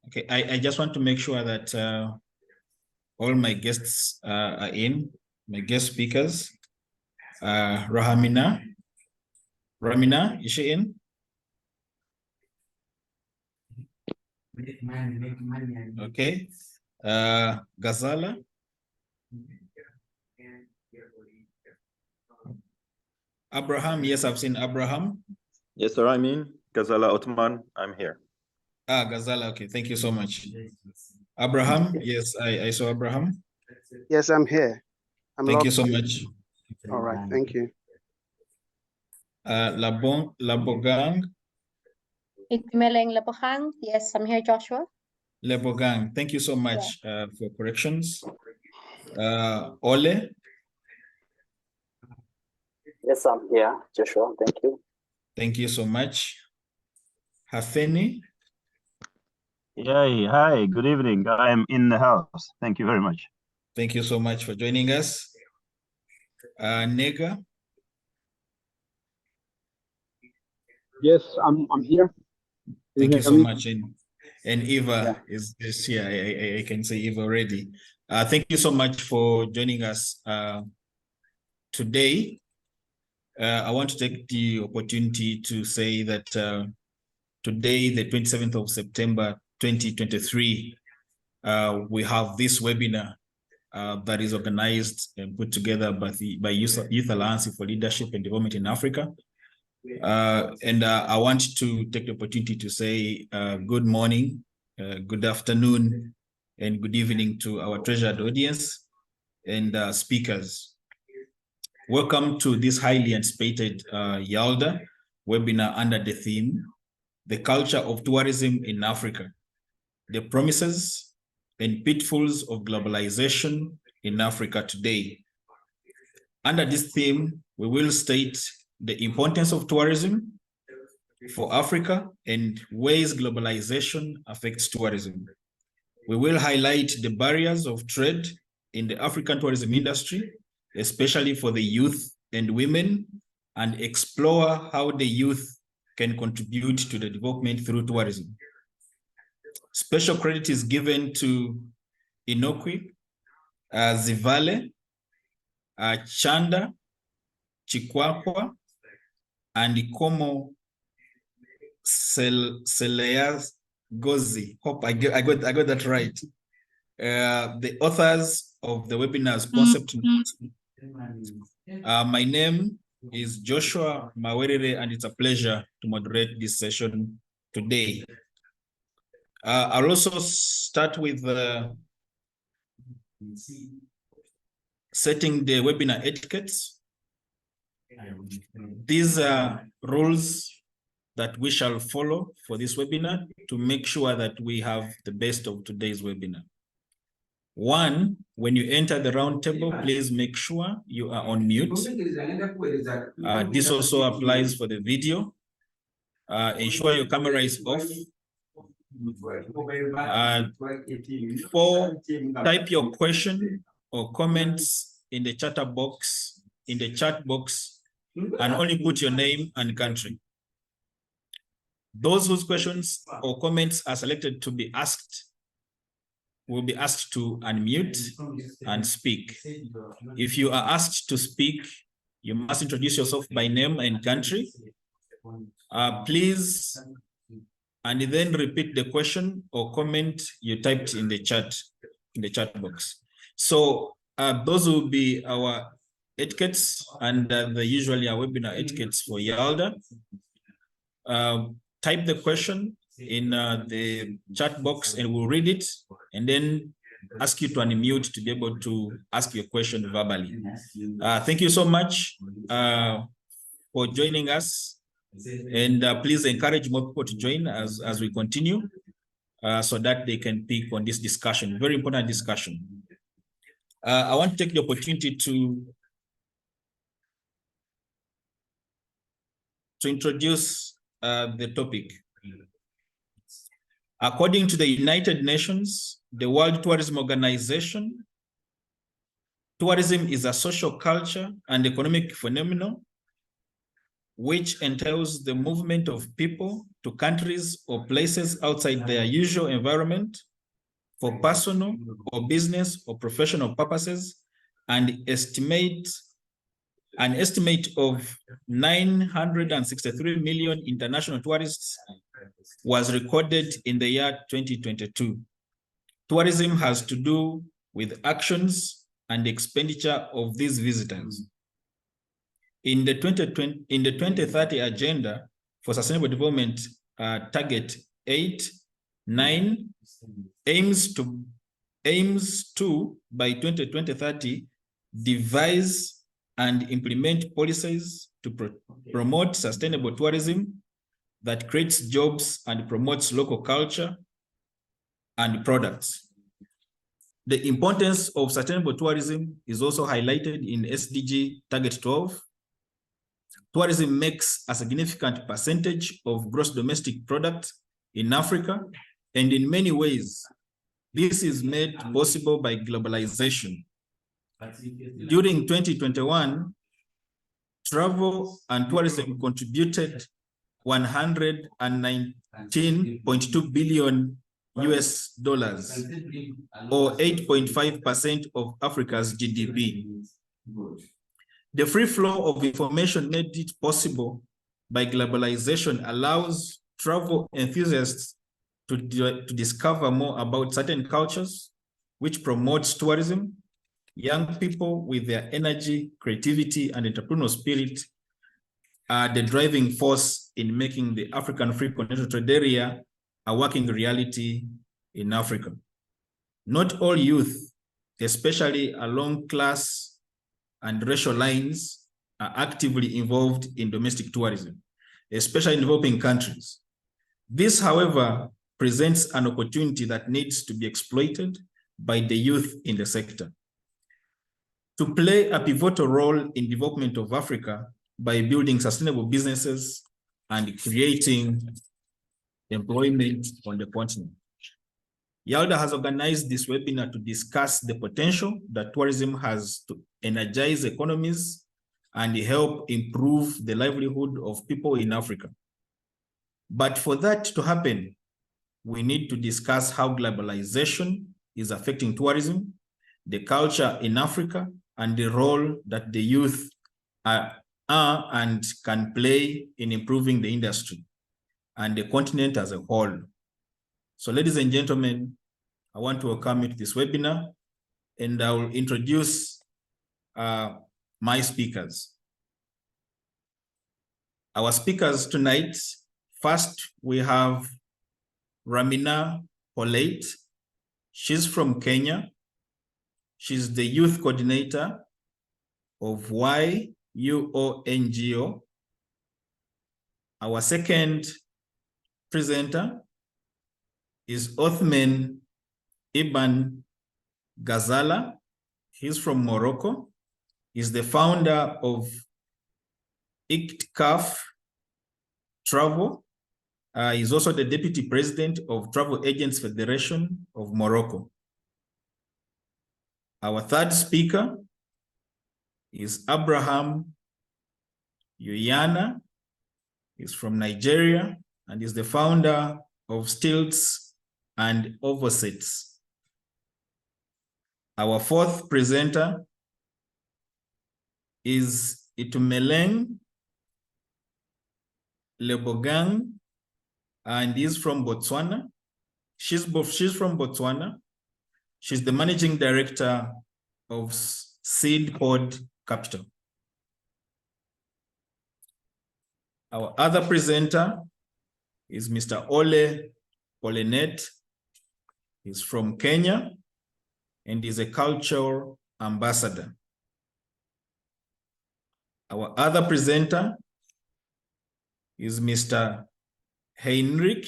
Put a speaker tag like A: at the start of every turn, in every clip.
A: Okay, I just want to make sure that all my guests are in, my guest speakers. Ramina, is she in? Okay. Ghazala. Abraham, yes, I've seen Abraham.
B: Yes, sir, I'm in. Ghazala Otman, I'm here.
A: Ghazala, okay, thank you so much. Abraham, yes, I saw Abraham.
C: Yes, I'm here.
A: Thank you so much.
C: All right, thank you.
A: Labogang.
D: Yes, I'm here, Joshua.
A: Lebogang, thank you so much for corrections. Ole.
E: Yes, I'm here, Joshua. Thank you.
A: Thank you so much. Hafeni.
F: Yeah, hi, good evening. I'm in the house. Thank you very much.
A: Thank you so much for joining us. Nega.
G: Yes, I'm here.
A: Thank you so much. And Eva is here. I can say Eva already. Thank you so much for joining us today. I want to take the opportunity to say that today, the 27th of September, 2023, we have this webinar that is organized and put together by Youth Alliance for Leadership and Development in Africa. And I want to take the opportunity to say good morning, good afternoon, and good evening to our treasured audience and speakers. Welcome to this highly anticipated YALDA webinar under the theme, The Culture of Tourism in Africa, the Promises and Pitfalls of Globalization in Africa Today. Under this theme, we will state the importance of tourism for Africa and ways globalization affects tourism. We will highlight the barriers of trade in the African tourism industry, especially for the youth and women, and explore how the youth can contribute to the development through tourism. Special credit is given to Inokwi, Zivale, Chanda, Chikwakwa, and Ikomo Seleas Gozi. Hope I got that right. The authors of the webinar's concept notes. My name is Joshua Mawerere, and it's a pleasure to moderate this session today. I'll also start with setting the webinar etiquettes. These are rules that we shall follow for this webinar to make sure that we have the best of today's webinar. One, when you enter the round table, please make sure you are on mute. This also applies for the video. Ensure your camera is off. 4, type your question or comments in the chat box, and only put your name and country. Those whose questions or comments are selected to be asked will be asked to unmute and speak. If you are asked to speak, you must introduce yourself by name and country. Please, and then repeat the question or comment you typed in the chat box. So those will be our etiquettes, and usually our webinar etiquettes for YALDA. Type the question in the chat box and we'll read it, and then ask you to unmute to be able to ask your question verbally. Thank you so much for joining us, and please encourage more people to join as we continue so that they can pick on this discussion, very important discussion. I want to take the opportunity to introduce the topic. According to the United Nations, the World Tourism Organization, tourism is a social, culture, and economic phenomenon which entails the movement of people to countries or places outside their usual environment for personal or business or professional purposes, and an estimate of 963 million international tourists was recorded in the year 2022. Tourism has to do with actions and expenditure of these visitors. In the 2030 agenda for Sustainable Development, target 8.9 aims to by 2030 devise and implement policies to promote sustainable tourism that creates jobs and promotes local culture and products. The importance of sustainable tourism is also highlighted in SDG Target 12. Tourism makes a significant percentage of gross domestic product in Africa, and in many ways, this is made possible by globalization. During 2021, travel and tourism contributed 119.2 billion US dollars, or 8.5% of Africa's GDP. The free flow of information made it possible by globalization allows travel enthusiasts to discover more about certain cultures, which promotes tourism. Young people with their energy, creativity, and entrepreneurial spirit are the driving force in making the African Free Continental Trade Area a working reality in Africa. Not all youth, especially along class and racial lines, are actively involved in domestic tourism, especially in developing countries. This, however, presents an opportunity that needs to be exploited by the youth in the sector to play a pivotal role in development of Africa by building sustainable businesses and creating employment on the continent. YALDA has organized this webinar to discuss the potential that tourism has to energize economies and help improve the livelihood of people in Africa. But for that to happen, we need to discuss how globalization is affecting tourism, the culture in Africa, and the role that the youth are and can play in improving the industry and the continent as a whole. So ladies and gentlemen, I want to welcome you to this webinar, and I will introduce my speakers. Our speakers tonight, first we have Ramina Polate. She's from Kenya. She's the youth coordinator of YUONGO. Our second presenter is Othman Ibn Ghazala. He's from Morocco. He's the founder of ICTCAF Travel. He's also the deputy president of Travel Agents Federation of Morocco. Our third speaker is Abraham Yuyana. He's from Nigeria and is the founder of Stilts and Oversets. Our fourth presenter is Itumeleng Lebogang, and is from Botswana. She's from Botswana. She's the managing director of Seed Pod Capital. Our other presenter is Mr. Ole Olenet. He's from Kenya and is a cultural ambassador. Our other presenter is Mr. Heinrich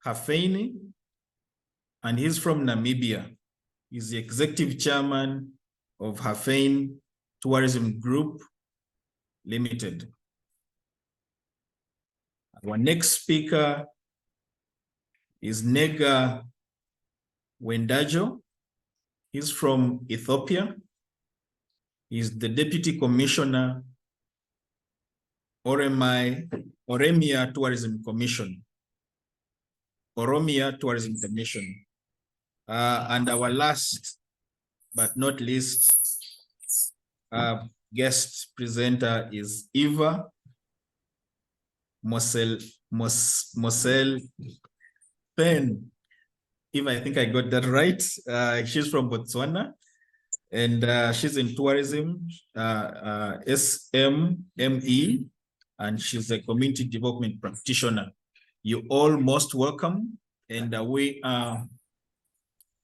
A: Hafeini, and he's from Namibia. He's the executive chairman of Hafein Tourism Group Limited. Our next speaker is Nega Wendajo. He's from Ethiopia. He's the deputy commissioner Oromia Tourism Commission. Oromia Tourism Commission. And our last but not least guest presenter is Eva Mosel Pen. Eva, I think I got that right. She's from Botswana, and she's in tourism, SMME, and she's a community development practitioner. You all most welcome, and we are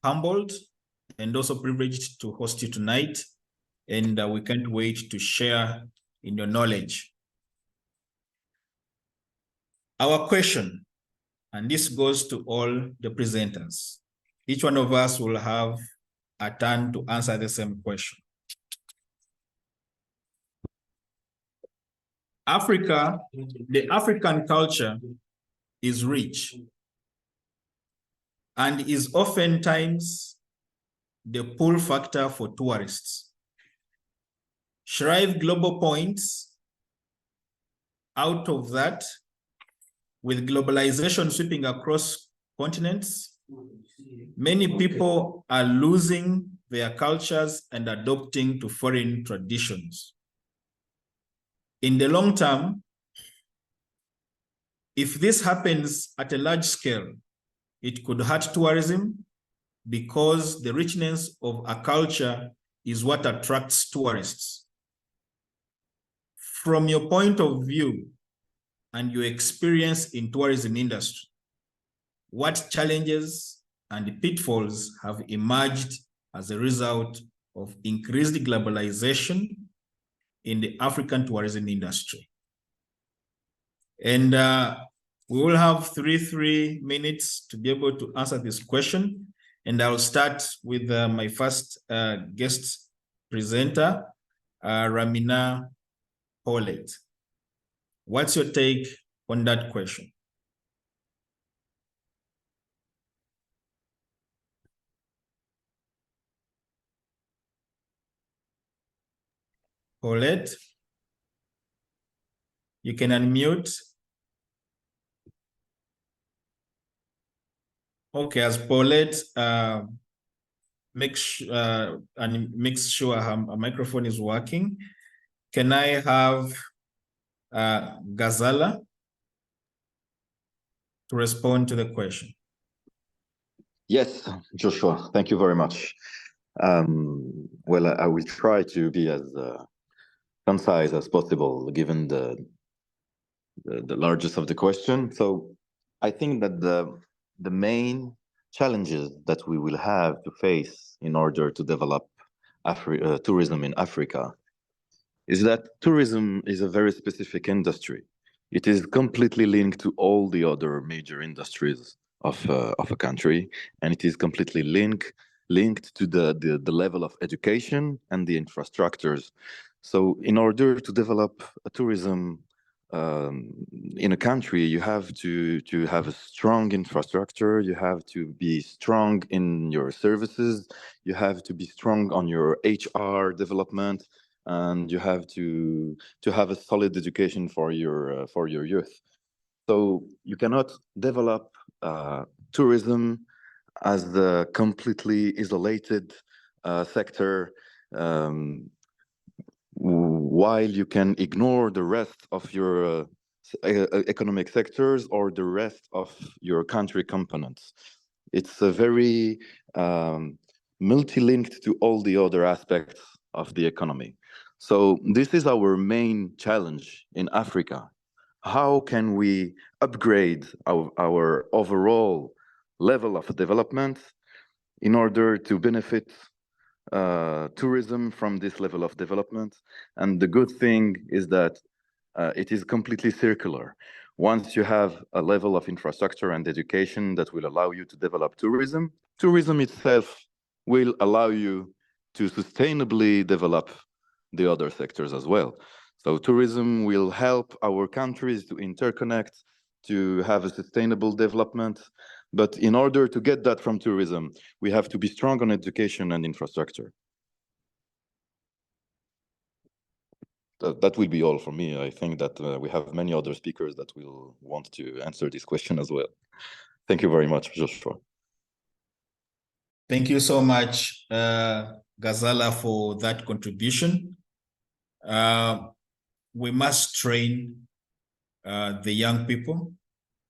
A: humbled and also privileged to host you tonight, and we can't wait to share in your knowledge. Our question, and this goes to all the presenters. Each one of us will have a turn to answer the same question. Africa, the African culture is rich and is oftentimes the pull factor for tourists. Shrive Global points out of that, with globalization sweeping across continents, many people are losing their cultures and adopting to foreign traditions. In the long term, if this happens at a large scale, it could hurt tourism, because the richness of a culture is what attracts tourists. From your point of view and your experience in tourism industry, what challenges and pitfalls have emerged as a result of increased globalization in the African tourism industry? And we will have three minutes to be able to answer this question. And I'll start with my first guest presenter, Ramina Paulette. What's your take on that question? Paulette, you can unmute. Okay, as Paulette makes sure her microphone is working, can I have Gazala to respond to the question?
B: Yes, Joshua, thank you very much. Well, I will try to be as concise as possible, given the largest of the question. So I think that the main challenges that we will have to face in order to develop tourism in Africa is that tourism is a very specific industry. It is completely linked to all the other major industries of a country, and it is completely linked to the level of education and the infrastructures. So in order to develop a tourism in a country, you have to have a strong infrastructure, you have to be strong in your services, you have to be strong on your HR development, and you have to have a solid education for your youth. So you cannot develop tourism as a completely isolated sector, while you can ignore the rest of your economic sectors or the rest of your country components. It's a very multi-linked to all the other aspects of the economy. So this is our main challenge in Africa. How can we upgrade our overall level of development in order to benefit tourism from this level of development? And the good thing is that it is completely circular. Once you have a level of infrastructure and education that will allow you to develop tourism, tourism itself will allow you to sustainably develop the other sectors as well. So tourism will help our countries to interconnect, to have a sustainable development. But in order to get that from tourism, we have to be strong on education and infrastructure. that will be all from me. I think that we have many other speakers that will want to answer this question as well. Thank you very much, Joshua.
A: Thank you so much, Gazala, for that contribution. We must train the young people,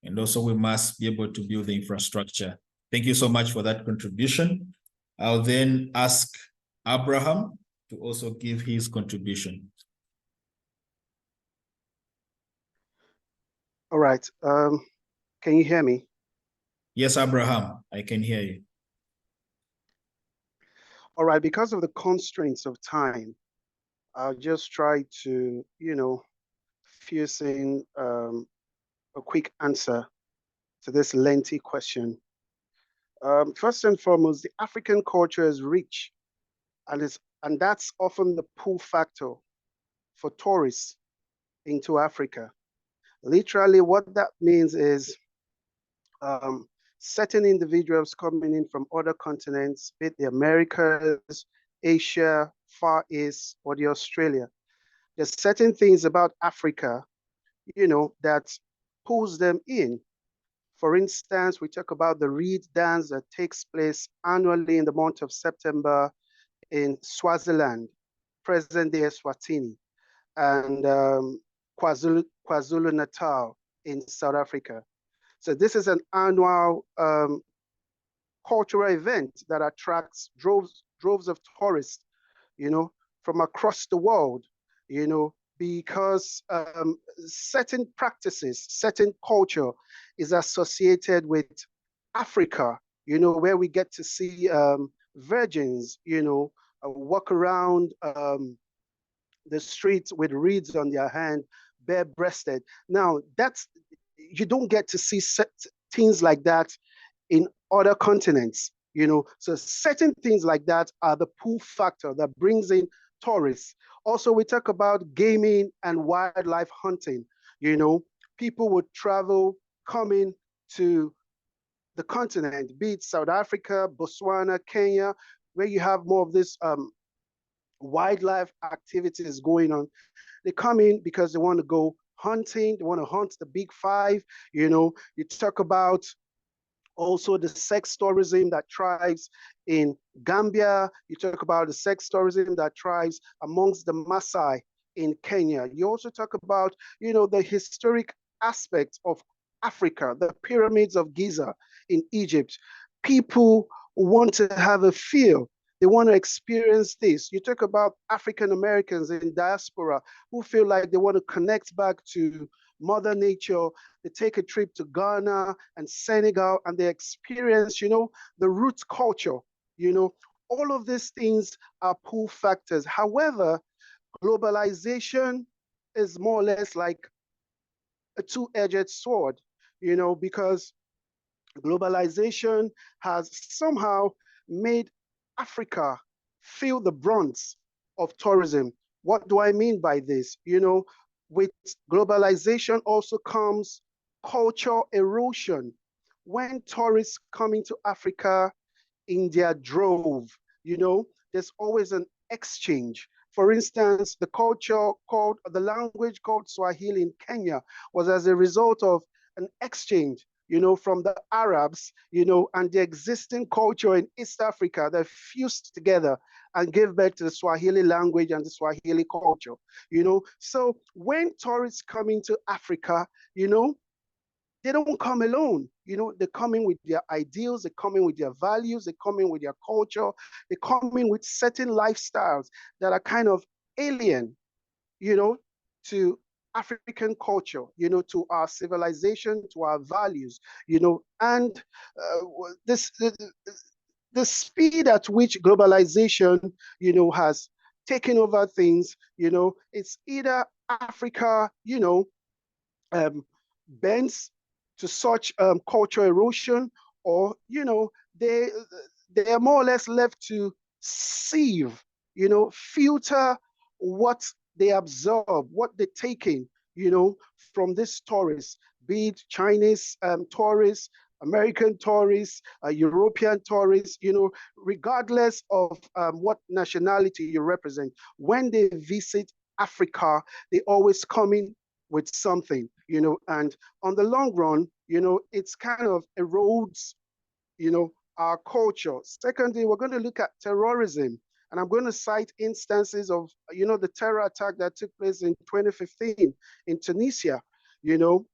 A: and also we must be able to build the infrastructure. Thank you so much for that contribution. I'll then ask Abraham to also give his contribution.
C: All right. Can you hear me?
A: Yes, Abraham, I can hear you.
C: All right. Because of the constraints of time, I'll just try to, fuse in a quick answer to this lengthy question. First and foremost, the African culture is rich, and that's often the pull factor for tourists into Africa. Literally, what that means is certain individuals coming in from other continents, be it the Americas, Asia, Far East, or the Australia. There's certain things about Africa, that pulls them in. For instance, we talk about the reed dance that takes place annually in the month of September in Swaziland, present-day Eswatini, and KwaZulu-Natal in South Africa. So this is an annual cultural event that attracts droves of tourists, from across the world, because certain practices, certain culture is associated with Africa, where we get to see virgins, walk around the streets with reeds on their hand, bare-breasted. Now, you don't get to see things like that in other continents, So certain things like that are the pull factor that brings in tourists. Also, we talk about gaming and wildlife hunting. People would travel, coming to the continent, be it South Africa, Botswana, Kenya, where you have more of this wildlife activities going on. They come in because they want to go hunting, they want to hunt the big five. You talk about also the sex tourism that thrives in Gambia. You talk about the sex tourism that thrives amongst the Maasai in Kenya. You also talk about, the historic aspects of Africa, the pyramids of Giza in Egypt. People want to have a feel. They want to experience this. You talk about African Americans in diaspora who feel like they want to connect back to Mother Nature. They take a trip to Ghana and Senegal and they experience, the roots culture. All of these things are pull factors. However, globalization is more or less like a two-edged sword, because globalization has somehow made Africa feel the brunt of tourism. What do I mean by this? With globalization also comes culture erosion. When tourists come into Africa in their drove, there's always an exchange. For instance, the language called Swahili in Kenya was as a result of an exchange, from the Arabs, and the existing culture in East Africa that fused together and gave birth to the Swahili language and the Swahili culture, So when tourists come into Africa, they don't come alone. They come in with their ideals, they come in with their values, they come in with their culture, they come in with certain lifestyles that are kind of alien, to African culture, to our civilization, to our values, and the speed at which globalization, has taken over things, it's either Africa, bends to such cultural erosion, or they are more or less left to sieve, filter what they absorb, what they're taking, from these tourists, be it Chinese tourists, American tourists, European tourists, regardless of what nationality you represent. When they visit Africa, they always come in with something, you know, and on the long run, you know, it's kind of erodes, you know, our culture. Secondly, we're going to look at terrorism. And I'm going to cite instances of, you know, the terror attack that took place in 2015 in Tunisia. You know,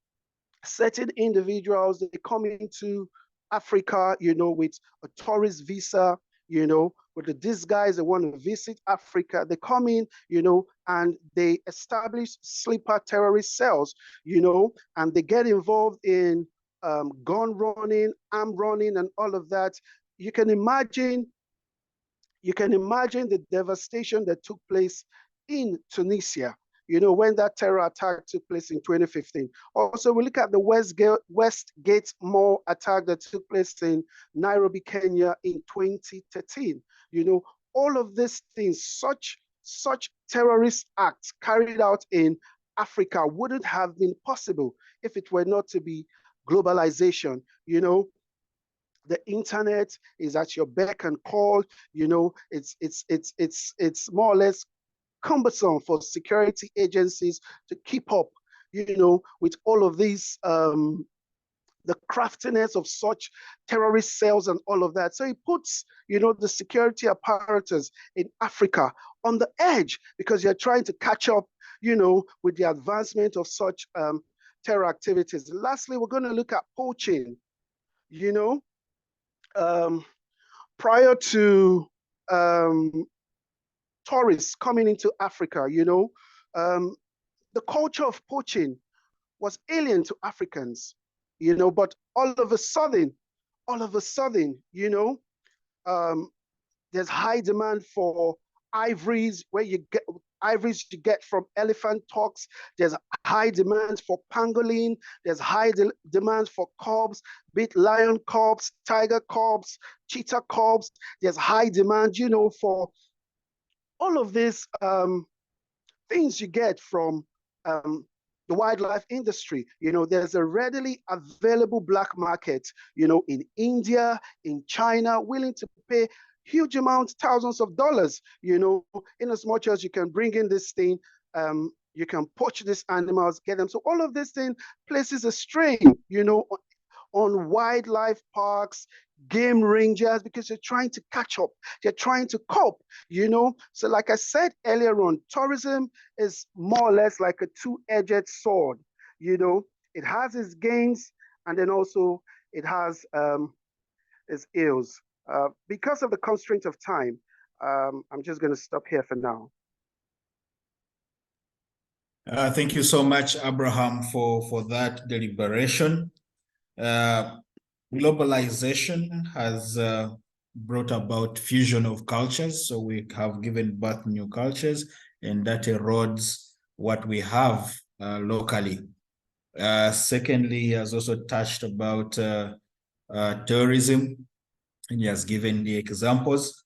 C: certain individuals, they come into Africa, you know, with a tourist visa, you know, with the disguise, they want to visit Africa. They come in, you know, and they establish sleeper terrorist cells, you know, and they get involved in gun running, arm running, and all of that. You can imagine the devastation that took place in Tunisia, you know, when that terror attack took place in 2015. Also, we look at the Westgate Mall attack that took place in Nairobi, Kenya in 2013. You know, all of these things, such terrorist acts carried out in Africa wouldn't have been possible if it were not to be globalization. You know, the internet is at your beck and call. You know, it's more or less cumbersome for security agencies to keep up, you know, with all of these, the craftiness of such terrorist cells and all of that. So it puts, you know, the security apparatus in Africa on the edge because you're trying to catch up, you know, with the advancement of such terror activities. Lastly, we're going to look at poaching. You know, prior to tourists coming into Africa, you know, the culture of poaching was alien to Africans, you know, but all of a sudden, you know, there's high demand for ivories you get from elephant tusks. There's high demand for pangolin. There's high demand for cubs, be it lion cubs, tiger cubs, cheetah cubs. There's high demand, you know, for all of these things you get from the wildlife industry. You know, there's a readily available black market, you know, in India, in China, willing to pay huge amounts, thousands of dollars, you know, in as much as you can bring in this thing, you can poach these animals, get them. So all of this thing places a strain, you know, on wildlife parks, game rangers, because you're trying to catch up, you're trying to cope, you know. So like I said earlier on, tourism is more or less like a two-edged sword, you know. It has its gains, and then also it has its ills. Because of the constraint of time, I'm just going to stop here for now.
A: Thank you so much, Abraham, for that deliberation. Globalization has brought about fusion of cultures. So we have given birth to new cultures, and that erodes what we have locally. Secondly, he has also touched about tourism, and he has given the examples.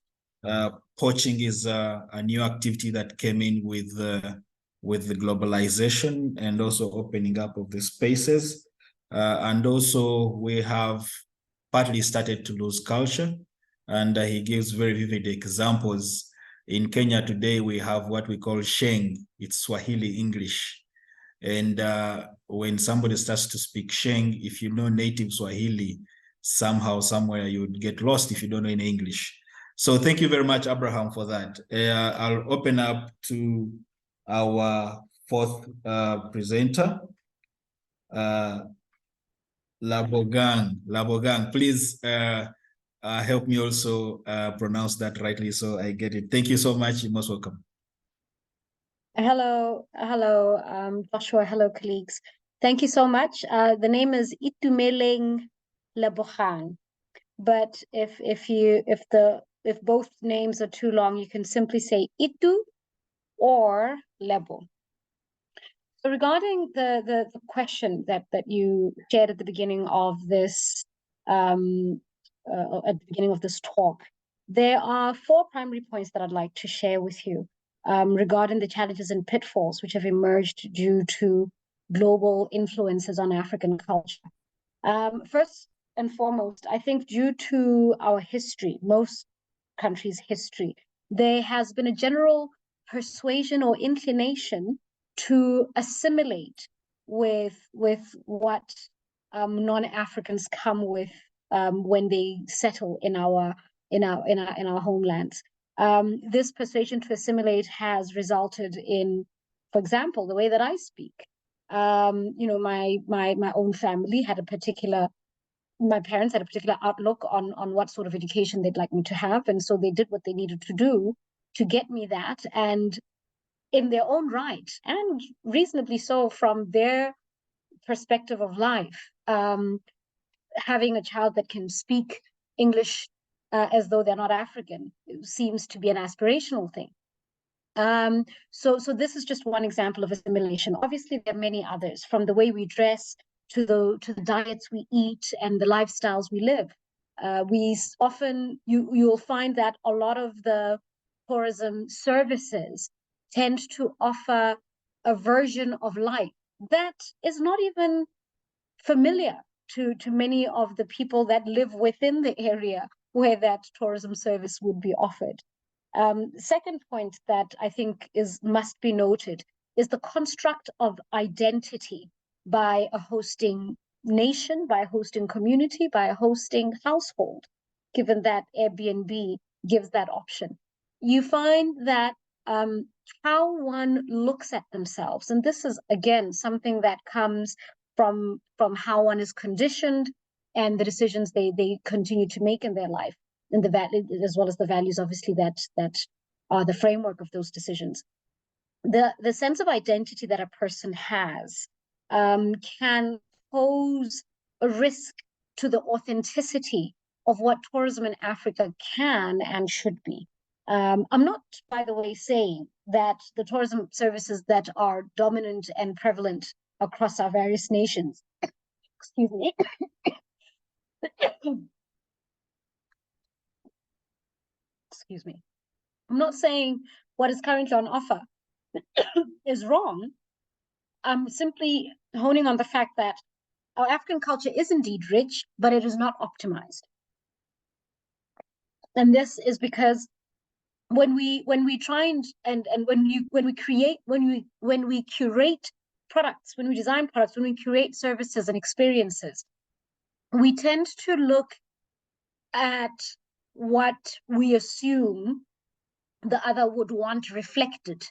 A: Poaching is a new activity that came in with the globalization and also opening up of the spaces. And also we have partly started to lose culture, and he gives very vivid examples. In Kenya today, we have what we call Sheng. It's Swahili English. And when somebody starts to speak Sheng, if you know native Swahili, somehow, somewhere, you would get lost if you don't know any English. So thank you very much, Abraham, for that. I'll open up to our fourth presenter, Labogang. Please help me also pronounce that rightly so I get it. Thank you so much. You're most welcome.
D: Hello, Joshua. Hello, colleagues. Thank you so much. The name is Itumeleng Labogang, but if both names are too long, you can simply say Itu or Lebo. So regarding the question that you shared at the beginning of this talk, there are 4 primary points that I'd like to share with you regarding the challenges and pitfalls which have emerged due to global influences on African culture. First and foremost, I think due to our history, most countries' history, there has been a general persuasion or inclination to assimilate with what non-Africans come with when they settle in our homelands. This persuasion to assimilate has resulted in, for example, the way that I speak. My own family had my parents had a particular outlook on what sort of education they'd like me to have, and so they did what they needed to do to get me that, and in their own right, and reasonably so from their perspective of life, having a child that can speak English as though they're not African seems to be an aspirational thing. So this is just one example of assimilation. Obviously, there are many others, from the way we dress to the diets we eat and the lifestyles we live. We often, you'll find that a lot of the tourism services tend to offer a version of life that is not even familiar to many of the people that live within the area where that tourism service would be offered. Second point that I think must be noted is the construct of identity by a hosting nation, by a hosting community, by a hosting household, given that Airbnb gives that option. You find that how one looks at themselves, and this is, again, something that comes from how one is conditioned and the decisions they continue to make in their life, and the value, as well as the values, obviously, that are the framework of those decisions. The sense of identity that a person has can pose a risk to the authenticity of what tourism in Africa can and should be. I'm not, by the way, saying that the tourism services that are dominant and prevalent across our various nations, excuse me, excuse me. I'm not saying what is currently on offer is wrong. I'm simply honing on the fact that our African culture is indeed rich, but it is not optimized. And this is because when we try and when we curate products, when we design products, when we create services and experiences, we tend to look at what we assume the other would want reflected.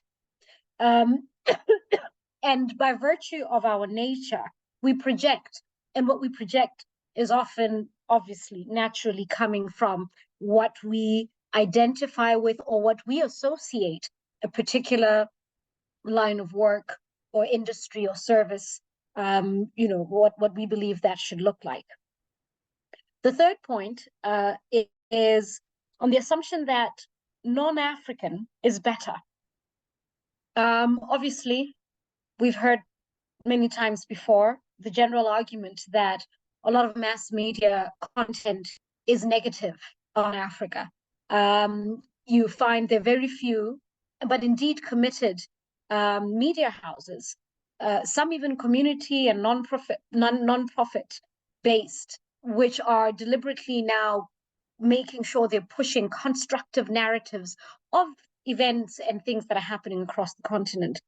D: And by virtue of our nature, we project, and what we project is often, obviously, naturally coming from what we identify with or what we associate a particular line of work or industry or service, what we believe that should look like. The third point is on the assumption that non-African is better. Obviously, we've heard many times before the general argument that a lot of mass media content is negative on Africa. You find there are very few, but indeed committed media houses, some even community and non-profit based, which are deliberately now making sure they're pushing constructive narratives of events and things that are happening across the continent.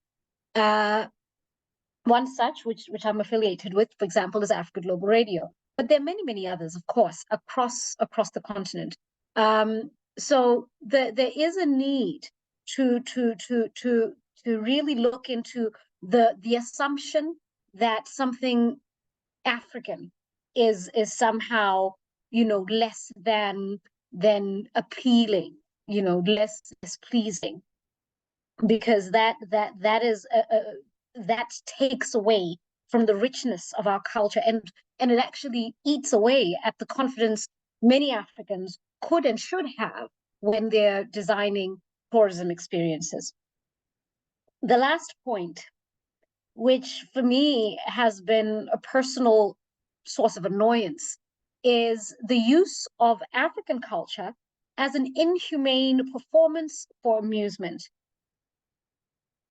D: One such, which I'm affiliated with, for example, is Africa Global Radio. But there are many, many others, of course, across the continent. So there is a need to really look into the assumption that something African is somehow, less than appealing, less pleasing, because that takes away from the richness of our culture, and it actually eats away at the confidence many Africans could and should have when they're designing tourism experiences. The last point, which for me has been a personal source of annoyance, is the use of African culture as an inhumane performance for amusement,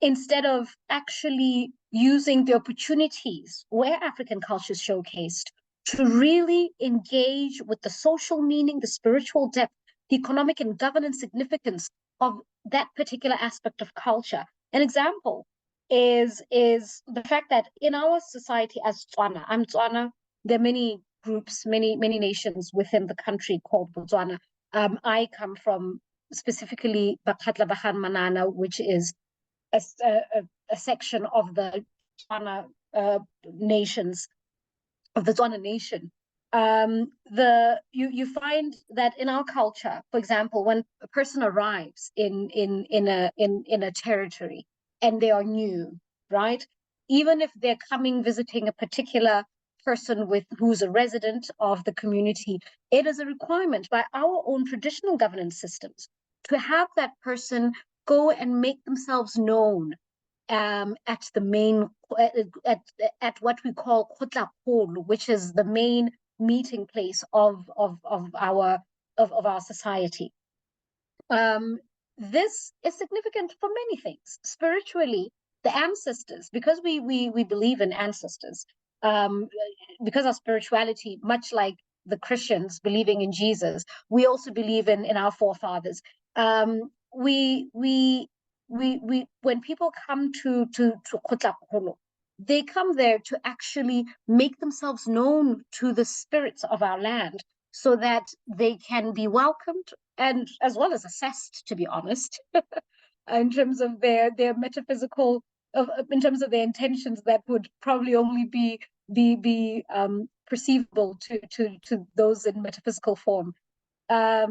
D: instead of actually using the opportunities where African culture is showcased to really engage with the social meaning, the spiritual depth, the economic and governance significance of that particular aspect of culture. An example is the fact that in our society as Tswana, I'm Tswana, there are many groups, many nations within the country called Botswana. I come from specifically Bakatla Bahan Manana, which is a section of the Tswana nations, of the Tswana nation. You find that in our culture, for example, when a person arrives in a territory and they are new, right? Even if they're visiting a particular person who's a resident of the community, it is a requirement by our own traditional governance systems to have that person go and make themselves known at the main at what we call Kotlakolo, which is the main meeting place of our society. This is significant for many things. Spiritually, the ancestors, because we believe in ancestors, because our spirituality, much like the Christians believing in Jesus, we also believe in our forefathers. When people come to Kotlakolo, they come there to actually make themselves known to the spirits of our land so that they can be welcomed and as well as assessed, to be honest, in terms of their metaphysical, in terms of their intentions that would probably only be perceivable to those in metaphysical form. But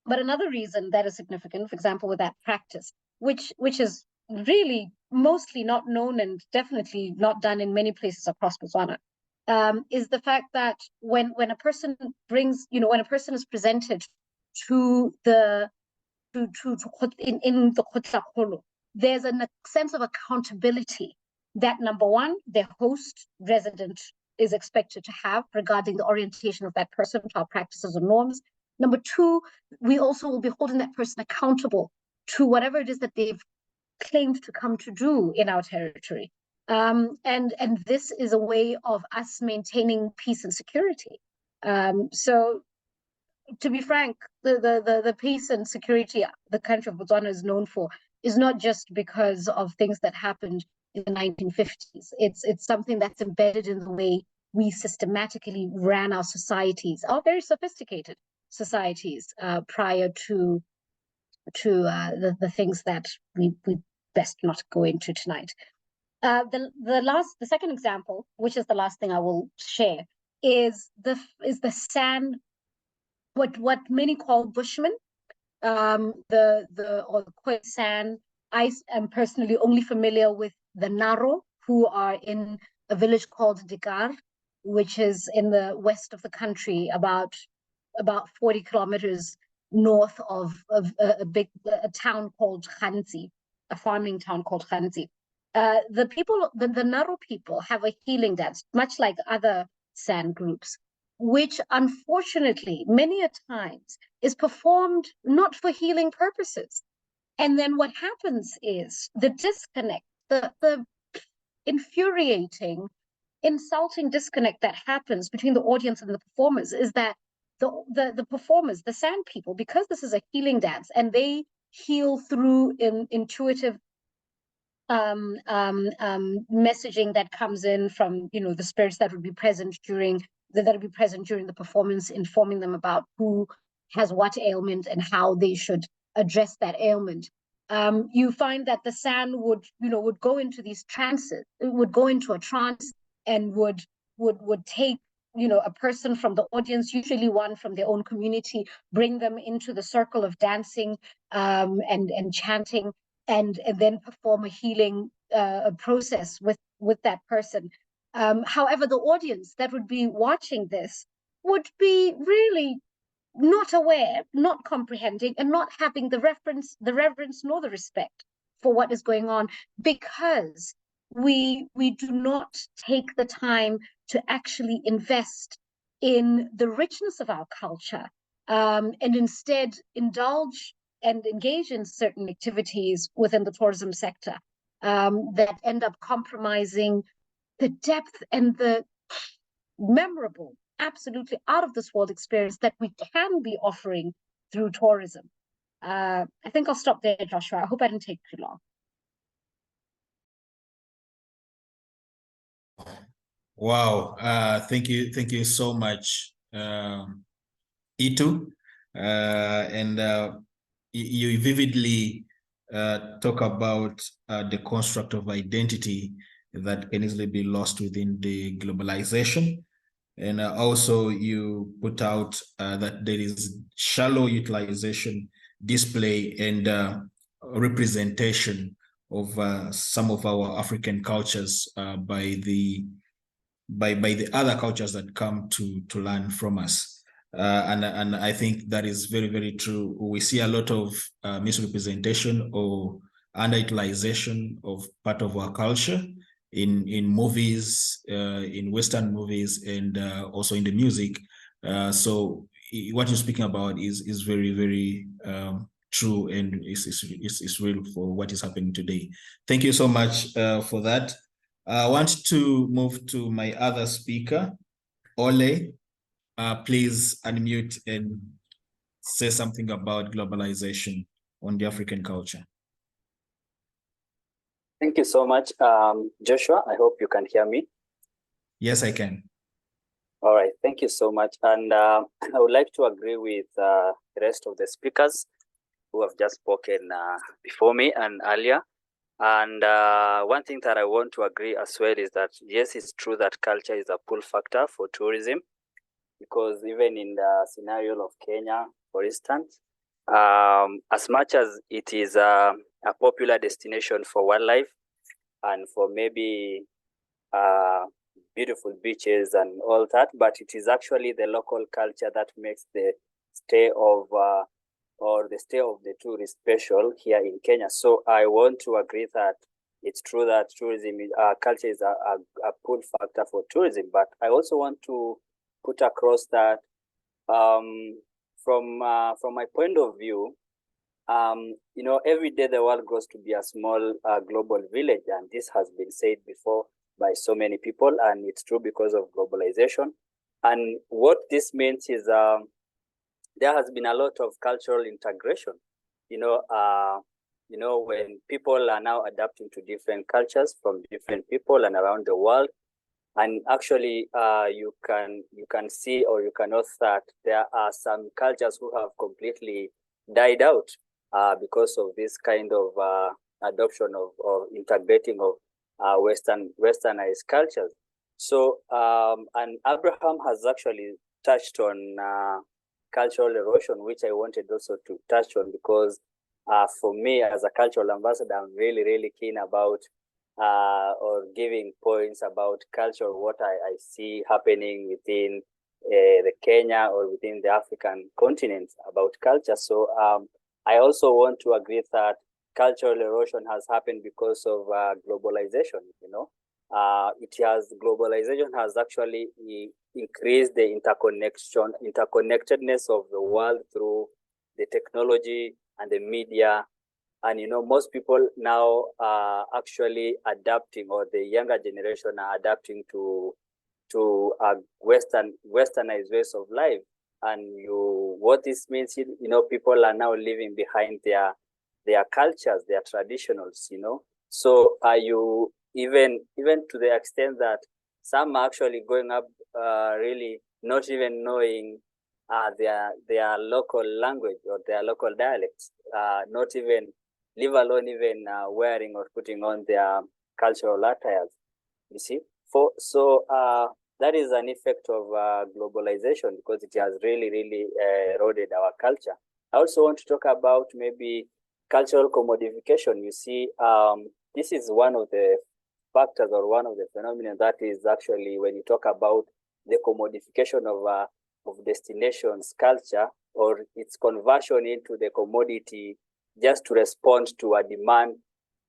D: another reason that is significant, for example, with that practice, which is really mostly not known and definitely not done in many places across Botswana, is the fact that when a person brings, when a person is presented to the in the Kotlakolo, there's a sense of accountability that, number one, their host resident is expected to have regarding the orientation of that person to our practices and norms. Number two, we also will be holding that person accountable to whatever it is that they've claimed to come to do in our territory. And this is a way of us maintaining peace and security. So to be frank, the peace and security the country of Botswana is known for is not just because of things that happened in the 1950s. It's something that's embedded in the way we systematically ran our societies, our very sophisticated societies, prior to the things that we best not go into tonight. The second example, which is the last thing I will share, is the San, what many call Bushmen, or the Khoisan. I am personally only familiar with the Naro, who are in a village called Dikar, which is in the west of the country, about 40 kilometers north of a town called Khanzi, a farming town called Khanzi. The Naro people have a healing dance, much like other San groups, which unfortunately many a times is performed not for healing purposes. And then what happens is the disconnect, the infuriating, insulting disconnect that happens between the audience and the performers is that the performers, the San people, because this is a healing dance and they heal through intuitive messaging that comes in from the spirits that would be present during the performance, informing them about who has what ailment and how they should address that ailment. You find that the San would go into these trances, would go into a trance and would take a person from the audience, usually one from their own community, bring them into the circle of dancing and chanting, and then perform a healing process with that person. However, the audience that would be watching this would be really not aware, not comprehending, and not having the reverence nor the respect for what is going on, because we do not take the time to actually invest in the richness of our culture, and instead indulge and engage in certain activities within the tourism sector that end up compromising the depth and the memorable, absolutely out of this world experience that we can be offering through tourism. I think I'll stop there, Joshua. I hope I didn't take too long.
A: Wow, thank you so much, Itu, and you vividly talk about the construct of identity that can easily be lost within the globalization, and also you put out that there is shallow utilization, display, and representation of some of our African cultures by the other cultures that come to learn from us. And I think that is very, very true. We see a lot of misrepresentation or underutilization of part of our culture in movies, in Western movies, and also in the music. So what you're speaking about is very, very true, and is real for what is happening today. Thank you so much for that. I want to move to my other speaker, Ole. Please unmute and say something about globalization on the African culture.
E: Thank you so much, Joshua. I hope you can hear me.
A: Yes, I can.
E: All right, thank you so much. And I would like to agree with the rest of the speakers who have just spoken before me and earlier. And one thing that I want to agree as well is that, yes, it's true that culture is a pull factor for tourism, because even in the scenario of Kenya, for instance, as much as it is a popular destination for wildlife and for maybe beautiful beaches and all that, but it is actually the local culture that makes the stay of the tourist special here in Kenya. So I want to agree that it's true that tourism, culture is a pull factor for tourism, but I also want to put across that from my point of view, every day the world grows to be a small global village, and this has been said before by so many people, and it's true because of globalization. And what this means is there has been a lot of cultural integration. When people are now adapting to different cultures from different people and around the world, and actually you can see, or you can note that there are some cultures who have completely died out because of this kind of adoption of or integrating of westernized cultures. So and Abraham has actually touched on cultural erosion, which I wanted also to touch on, because for me as a cultural ambassador, I'm really, really keen about or giving points about culture, what I see happening within the Kenya or within the African continent about culture. So I also want to agree that cultural erosion has happened because of globalization. Globalization has actually increased the interconnectedness of the world through the technology and the media. And most people now are actually adapting, or the younger generation are adapting to westernized ways of life. And what this means, people are now leaving behind their cultures, their traditionals. So are you even to the extent that some are actually going up really not even knowing their local language or their local dialects, not even, leave alone even wearing or putting on their cultural attires, you see. So that is an effect of globalization, because it has really, really eroded our culture. I also want to talk about maybe cultural commodification. You see, this is one of the factors or one of the phenomena that is actually, when you talk about the commodification of destinations culture, or its conversion into the commodity just to respond to a demand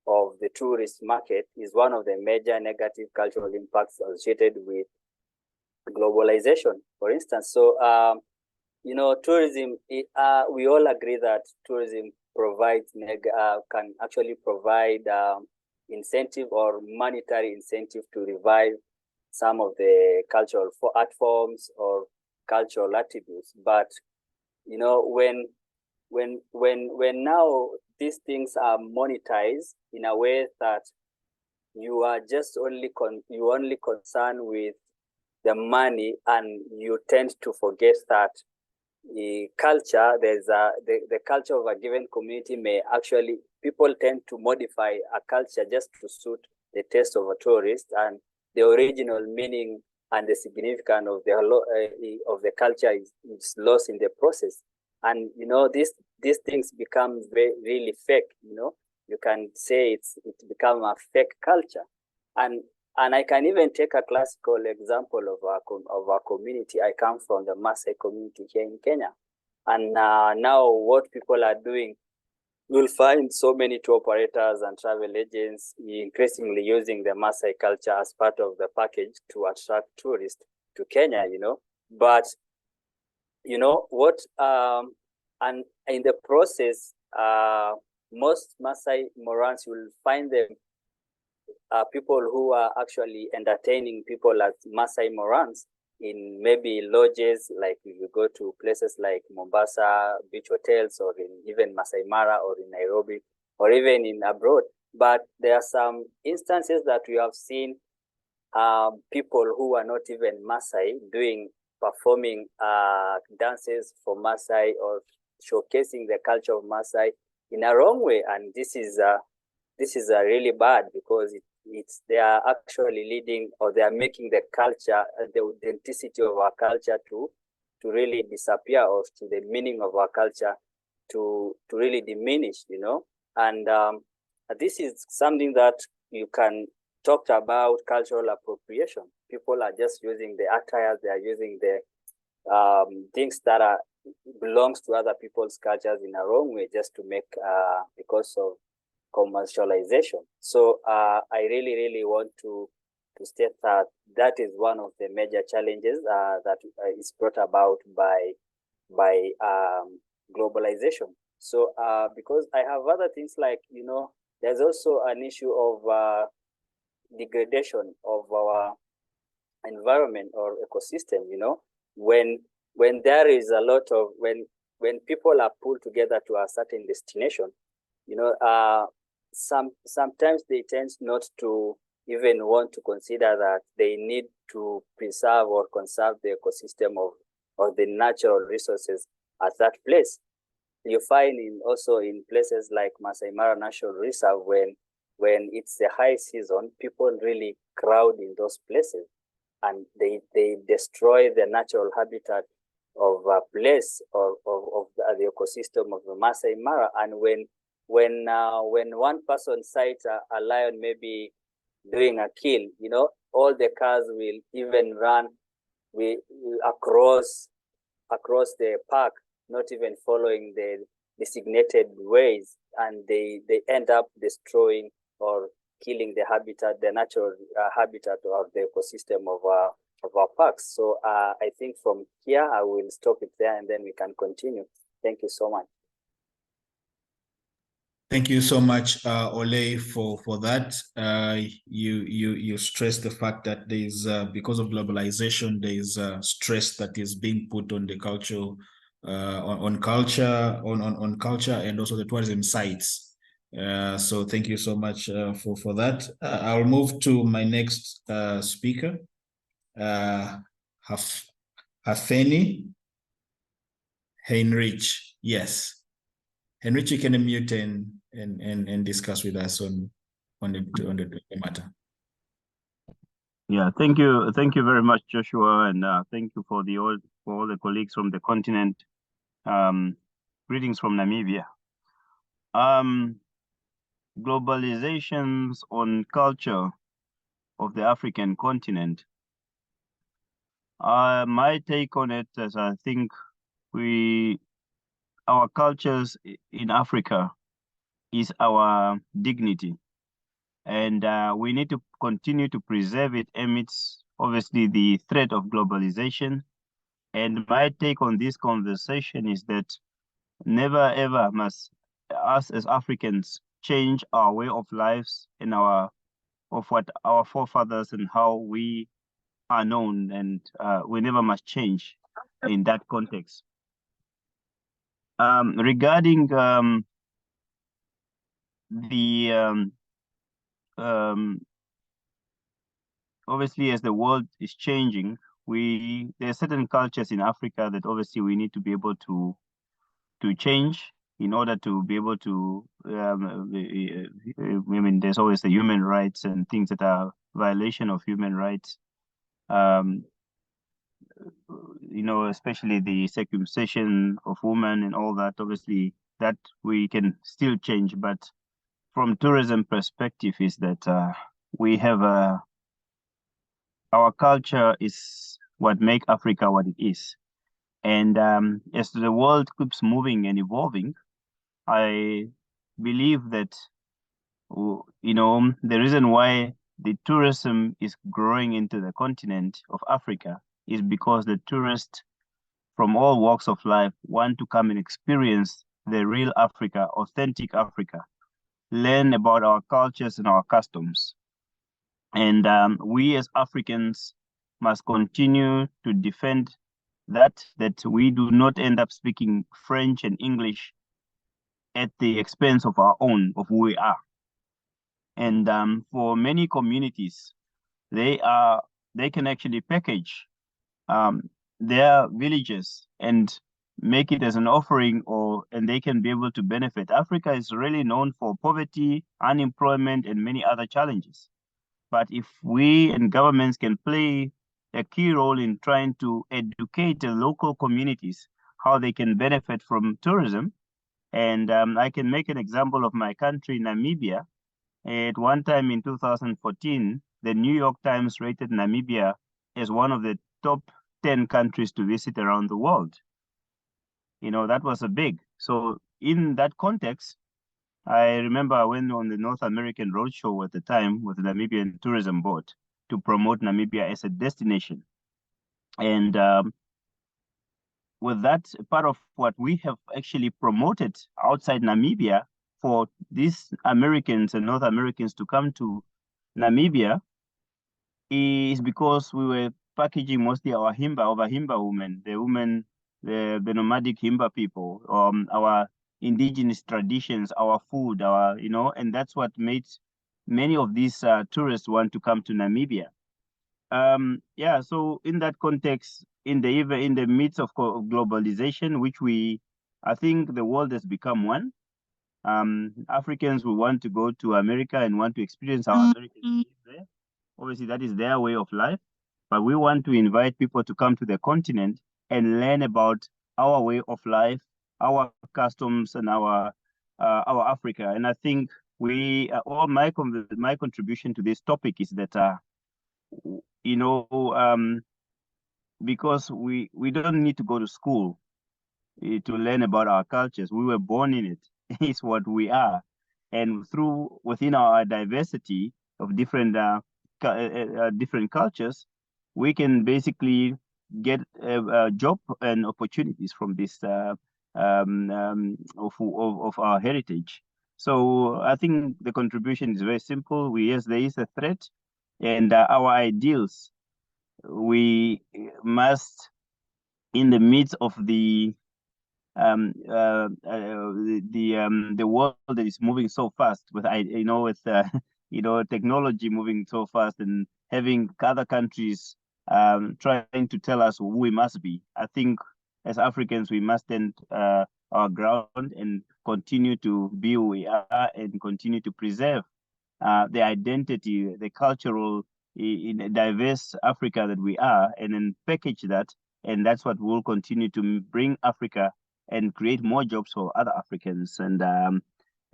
E: of the tourist market, is one of the major negative cultural impacts associated with globalization, for instance. So, tourism, we all agree that tourism provides, can actually provide incentive or monetary incentive to revive some of the cultural art forms or cultural attributes. But, when when now these things are monetized in a way that you are just only concerned with the money, and you tend to forget that the culture, the culture of a given community may actually, people tend to modify a culture just to suit the taste of a tourist, and the original meaning and the significance of the culture is lost in the process. And these things become really fake. You can say it's become a fake culture. And I can even take a classical example of our community. I come from the Maasai community here in Kenya. And now what people are doing, you'll find so many tour operators and travel agents increasingly using the Maasai culture as part of the package to attract tourists to Kenya, But, what, and in the process, most Maasai Morans, you'll find them people who are actually entertaining people as Maasai Morans in maybe lodges, like if you go to places like Mombasa, beach hotels, or in even Masai Mara, or in Nairobi, or even in abroad. But there are some instances that we have seen people who are not even Maasai performing dances for Maasai or showcasing the culture of Maasai in a wrong way. And this is really bad, because they are actually leading, or they are making the culture, the authenticity of our culture to really disappear, or to the meaning of our culture to really diminish, And this is something that you can talk about cultural appropriation. People are just using the attire, they are using the things that belongs to other people's cultures in a wrong way, just to make because of commercialization. So I really, really want to state that is one of the major challenges that is brought about by globalization. So because I have other things like, there's also an issue of degradation of our environment or ecosystem, when there is a lot of, when people are pulled together to a certain destination, sometimes they tend not to even want to consider that they need to preserve or conserve the ecosystem or the natural resources at that place. You find also in places like Masai Mara National Reserve, when it's the high season, people really crowd in those places, and they destroy the natural habitat of a place of the ecosystem of the Masai Mara. And when one person sights a lion maybe doing a kill, all the cars will even run across the park, not even following the designated ways, and they end up destroying or killing the natural habitat of the ecosystem of our parks. So I think from here I will stop it there, and then we can continue. Thank you so much.
A: Thank you so much, Ole, for that. You stress the fact that there is, because of globalization, there is stress that is being put on the culture, on culture, and also the tourism sites. So thank you so much for that. I'll move to my next speaker, Hafeni Heinrich. Yes. Heinrich, you can unmute and discuss with us on the matter.
F: Yeah, thank you very much, Joshua, and thank you for all the colleagues from the continent. Greetings from Namibia. Globalizations on culture of the African continent. My take on it is, I think our cultures in Africa is our dignity, and we need to continue to preserve it amidst, obviously, the threat of globalization. And my take on this conversation is that never ever must us as Africans change our way of lives and what our forefathers and how we are known, and we never must change in that context. Regarding the obviously, as the world is changing, there are certain cultures in Africa that obviously we need to be able to change in order to be able to. I mean, there's always the human rights and things that are violation of human rights. You know, especially the circumcision of women and all that. Obviously, that we can still change, but from tourism perspective, is that we have our culture is what make Africa what it is. And as the world keeps moving and evolving, I believe that, you know, the reason why the tourism is growing into the continent of Africa is because the tourists from all walks of life want to come and experience the real Africa, authentic Africa, learn about our cultures and our customs. And we as Africans must continue to defend that we do not end up speaking French and English at the expense of our own, of who we are. And for many communities, they can actually package their villages and make it as an offering, and they can be able to benefit. Africa is really known for poverty, unemployment, and many other challenges. But if we and governments can play a key role in trying to educate the local communities how they can benefit from tourism, and I can make an example of my country, Namibia. At one time in 2014, the New York Times rated Namibia as one of the top 10 countries to visit around the world. You know, that was a big. So in that context, I remember I went on the North American Roadshow at the time with the Namibian Tourism Board to promote Namibia as a destination. And with that, part of what we have actually promoted outside Namibia for these Americans and North Americans to come to Namibia is because we were packaging mostly our Himba women, the nomadic Himba people, our indigenous traditions, our food, you know, and that's what made many of these tourists want to come to Namibia. Yeah, so in that context, in the midst of globalization, which I think the world has become one. Africans will want to go to America and want to experience our American life there. Obviously, that is their way of life, but we want to invite people to come to the continent and learn about our way of life, our customs, and our Africa. And I think all my contribution to this topic is that you know, because we don't need to go to school to learn about our cultures. We were born in it. It's what we are, and within our diversity of different different cultures, we can basically get a job and opportunities from this of our heritage. So I think the contribution is very simple. Yes, there is a threat, and our ideals, we must, in the midst of the world that is moving so fast with technology moving so fast, and having other countries trying to tell us who we must be. I think as Africans we must stand our ground and continue to be who we are and continue to preserve the identity, the cultural in a diverse Africa that we are, and then package that, and that's what will continue to bring Africa and create more jobs for other Africans. And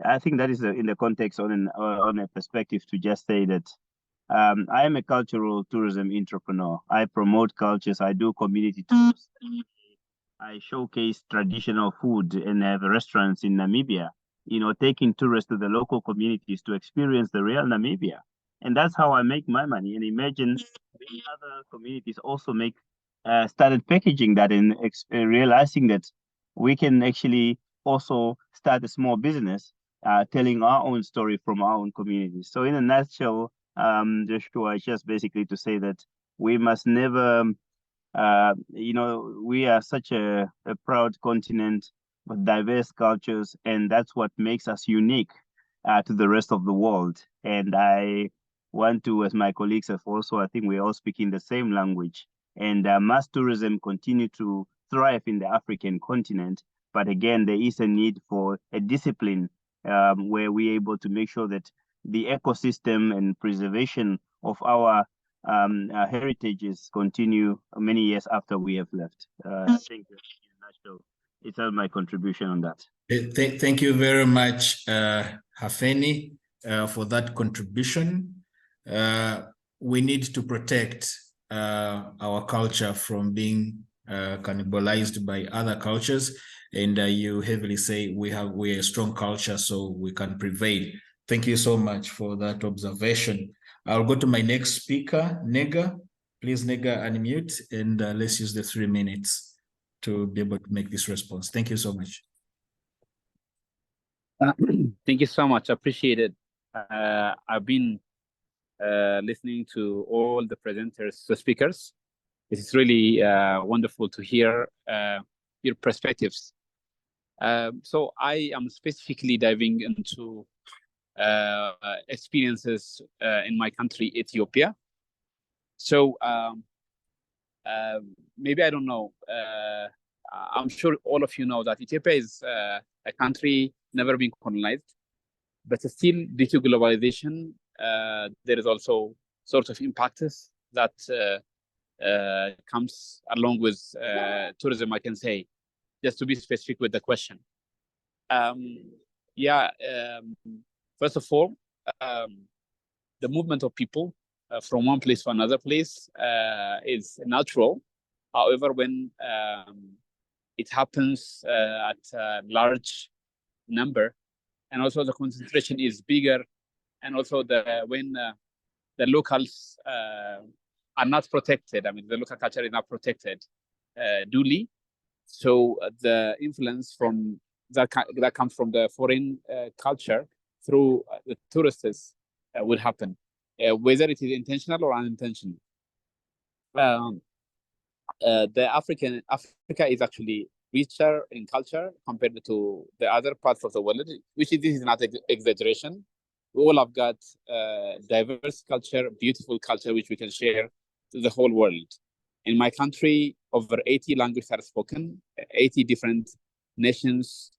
F: I think that is in the context on a perspective to just say that I am a cultural tourism entrepreneur. I promote cultures. I do community tours. I showcase traditional food and have restaurants in Namibia, you know, taking tourists to the local communities to experience the real Namibia. And that's how I make my money. And imagine many other communities also started packaging that and realizing that we can actually also start a small business telling our own story from our own communities. So in a nutshell, Joshua, just basically to say that we must never, you know, we are such a proud continent with diverse cultures, and that's what makes us unique to the rest of the world. And I want to, as my colleagues have also, I think we're all speaking the same language. And mass tourism continue to thrive in the African continent. But again, there is a need for a discipline where we're able to make sure that the ecosystem and preservation of our heritages continue many years after we have left. I think in a nutshell, it's all my contribution on that.
A: Thank you very much, Hafeni, for that contribution. We need to protect our culture from being cannibalized by other cultures. And you heavily say we're a strong culture, so we can prevail. Thank you so much for that observation. I'll go to my next speaker, Nega. Please, Nega, unmute, and let's use the 3 minutes to be able to make this response. Thank you so much.
H: Thank you so much. I appreciate it. I've been listening to all the presenters, the speakers. It's really wonderful to hear your perspectives. So I am specifically diving into experiences in my country, Ethiopia. So maybe I don't know. I'm sure all of you know that Ethiopia is a country never been colonized, but still due to globalization, there is also sort of impacts that comes along with tourism, I can say, just to be specific with the question. First of all, the movement of people from one place to another place is natural. However, when it happens at a large number, and also the concentration is bigger, and also when the locals are not protected, I mean, the local culture is not protected duly, so the influence from that comes from the foreign culture through the tourists will happen, whether it is intentional or unintentional. Africa is actually richer in culture compared to the other parts of the world, which this is not exaggeration. We all have got diverse culture, beautiful culture, which we can share to the whole world. In my country, over 80 languages are spoken, 80 different nations,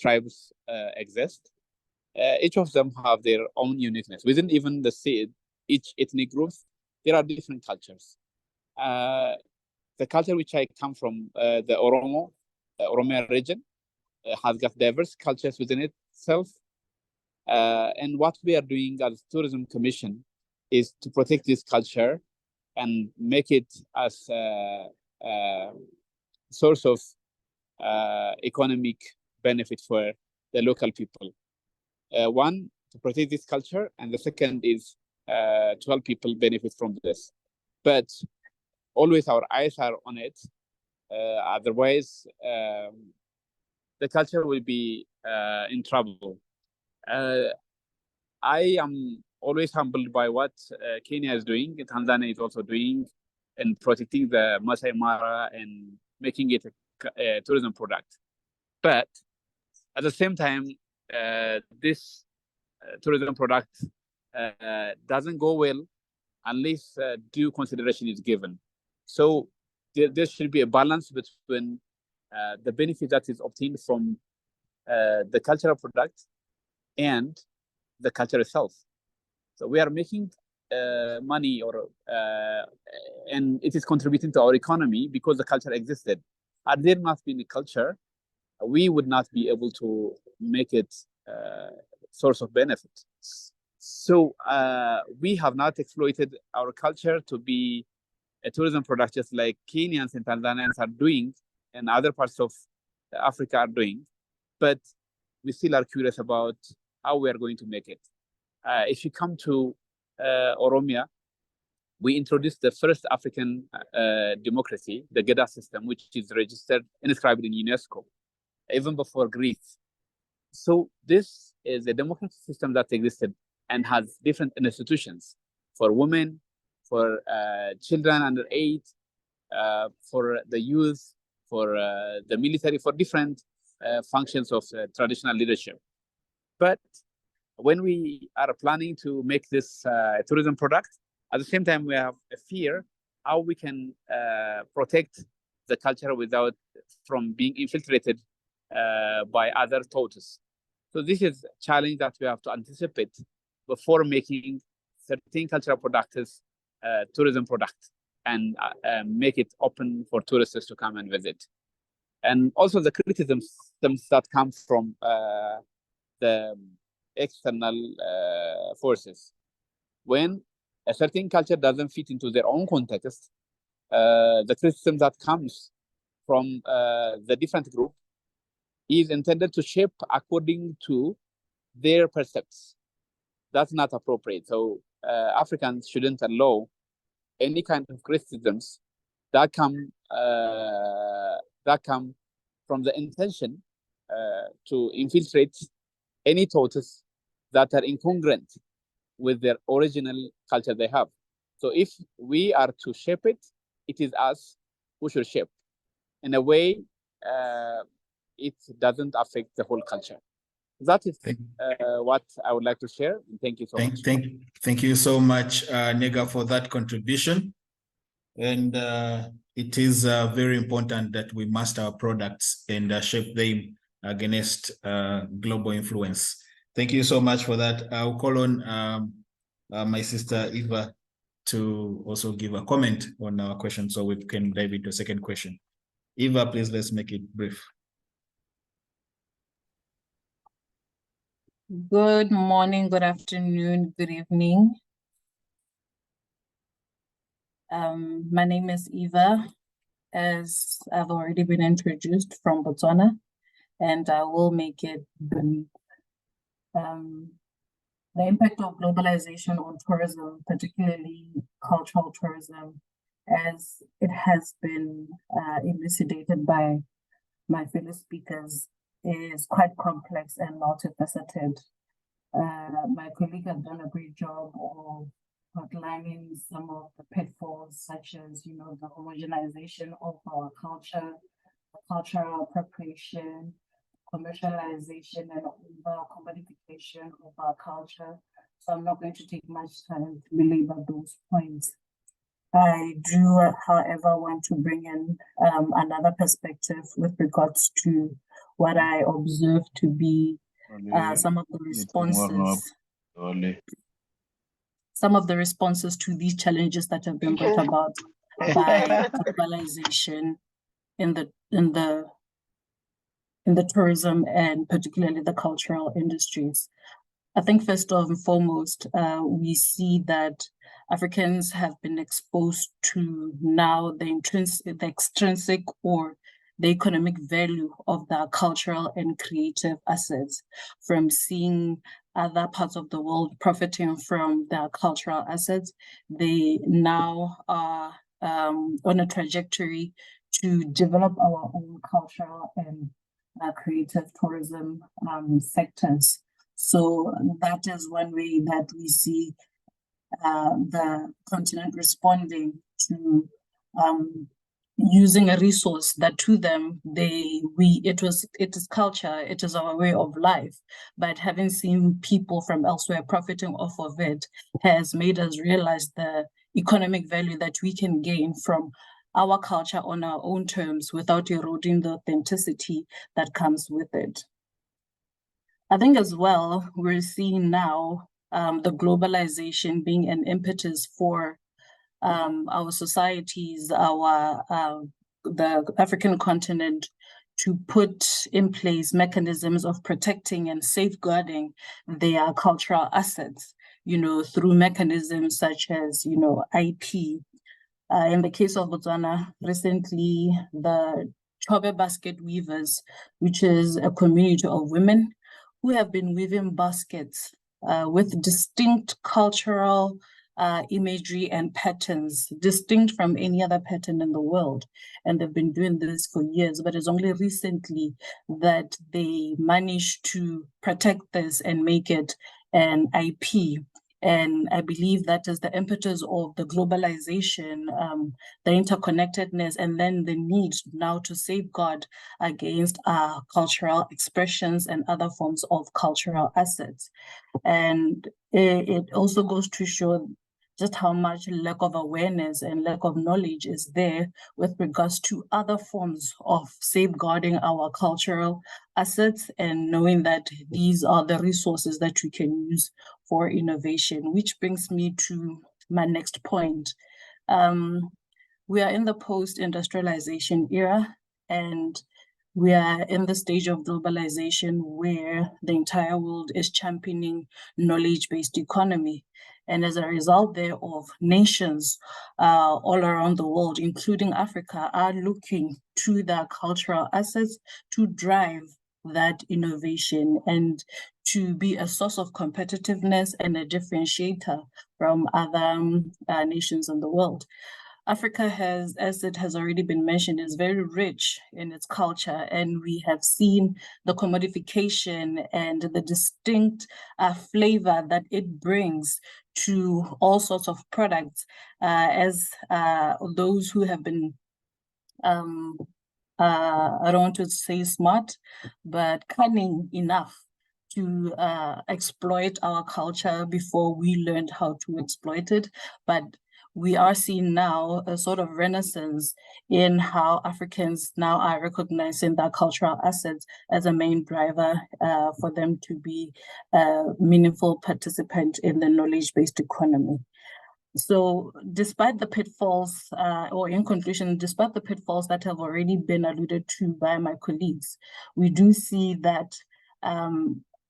H: tribes exist. Each of them have their own uniqueness. Within even each ethnic group, there are different cultures. The culture which I come from, the Oromia region, has got diverse cultures within itself. And what we are doing as Tourism Commission is to protect this culture and make it as a source of economic benefit for the local people. One, to protect this culture, and the second is to help people benefit from this. But always our eyes are on it. Otherwise, the culture will be in trouble. I am always humbled by what Kenya is doing, Tanzania is also doing, and protecting the Masai Mara and making it a tourism product. But at the same time, this tourism product doesn't go well unless due consideration is given. So there should be a balance between the benefit that is obtained from the cultural product and the culture itself. So we are making money, and it is contributing to our economy because the culture existed. Had there not been a culture, we would not be able to make it a source of benefit. So we have not exploited our culture to be a tourism product, just like Kenyans and Tanzanians are doing, and other parts of Africa are doing. But we still are curious about how we are going to make it. If you come to Oromia, we introduced the first African democracy, the Geda system, which is registered and inscribed in UNESCO, even before Greece. So this is a democratic system that existed and has different institutions for women, for children under 8, for the youth, for the military, for different functions of traditional leadership. But when we are planning to make this tourism product, at the same time, we have a fear how we can protect the culture without from being infiltrated by other tourists. So this is a challenge that we have to anticipate before making certain cultural products tourism product and make it open for tourists to come and visit. And also the criticisms that come from the external forces. When a certain culture doesn't fit into their own context, the criticism that comes from the different group is intended to shape according to their perceptions. That's not appropriate. So Africans shouldn't allow any kind of criticisms that come from the intention to infiltrate any thoughts that are incongruent with their original culture they have. So if we are to shape it, it is us who should shape in a way it doesn't affect the whole culture. That is what I would like to share. Thank you so much.
A: Thank you so much, Nega, for that contribution. And it is very important that we master our products and shape them against global influence. Thank you so much for that. I'll call on my sister Eva to also give a comment on our question so we can dive into a second question. Eva, please, let's make it brief.
I: Good morning, good afternoon, good evening. My name is Eva, as I've already been introduced, from Botswana, and I will make it brief. The impact of globalization on tourism, particularly cultural tourism, as it has been elucidated by my fellow speakers, is quite complex and multifaceted. My colleague has done a great job of outlining some of the pitfalls, such as, the homogenization of our culture, the cultural appropriation, commercialization, and over-commodification of our culture. So I'm not going to take much time to belabor those points. I do, however, want to bring in another perspective with regards to what I observe to be some of the responses to these challenges that have been brought about by globalization in the tourism and particularly the cultural industries. I think first and foremost, we see that Africans have been exposed to now the extrinsic or the economic value of their cultural and creative assets, from seeing other parts of the world profiting from their cultural assets. They now are on a trajectory to develop our own cultural and creative tourism sectors. So that is one way that we see the continent responding to using a resource that to them it is culture, it is our way of life. But having seen people from elsewhere profiting off of it has made us realize the economic value that we can gain from our culture on our own terms without eroding the authenticity that comes with it. I think as well, we're seeing now the globalization being an impetus for our societies, the African continent, to put in place mechanisms of protecting and safeguarding their cultural assets, through mechanisms such as, IP. In the case of Botswana, recently, the Chobe Basket Weavers, which is a community of women who have been weaving baskets with distinct cultural imagery and patterns, distinct from any other pattern in the world. And they've been doing this for years, but it's only recently that they managed to protect this and make it an IP. And I believe that is the impetus of the globalization, the interconnectedness, and then the need now to safeguard against cultural expressions and other forms of cultural assets. And it also goes to show just how much lack of awareness and lack of knowledge is there with regards to other forms of safeguarding our cultural assets, and knowing that these are the resources that we can use for innovation, which brings me to my next point. We are in the post-industrialization era, and we are in the stage of globalization where the entire world is championing knowledge-based economy. And as a result thereof, nations all around the world, including Africa, are looking to their cultural assets to drive that innovation and to be a source of competitiveness and a differentiator from other nations in the world. Africa has, as it has already been mentioned, is very rich in its culture, and we have seen the commodification and the distinct flavor that it brings to all sorts of products, as those who have been, I don't want to say smart, but cunning enough to exploit our culture before we learned how to exploit it. But we are seeing now a sort of renaissance in how Africans now are recognizing their cultural assets as a main driver for them to be a meaningful participant in the knowledge-based economy. So despite the pitfalls, or in conclusion, despite the pitfalls that have already been alluded to by my colleagues, we do see that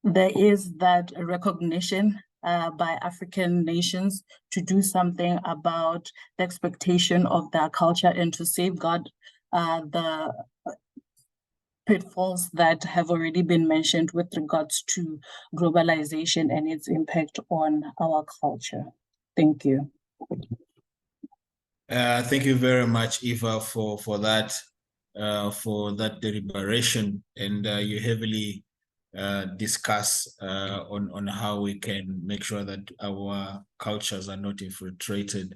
I: there is that recognition by African nations to do something about the expectation of their culture and to safeguard the pitfalls that have already been mentioned with regards to globalization and its impact on our culture. Thank you.
A: Thank you very much, Eva, for that deliberation, and you heavily discuss on how we can make sure that our cultures are not infiltrated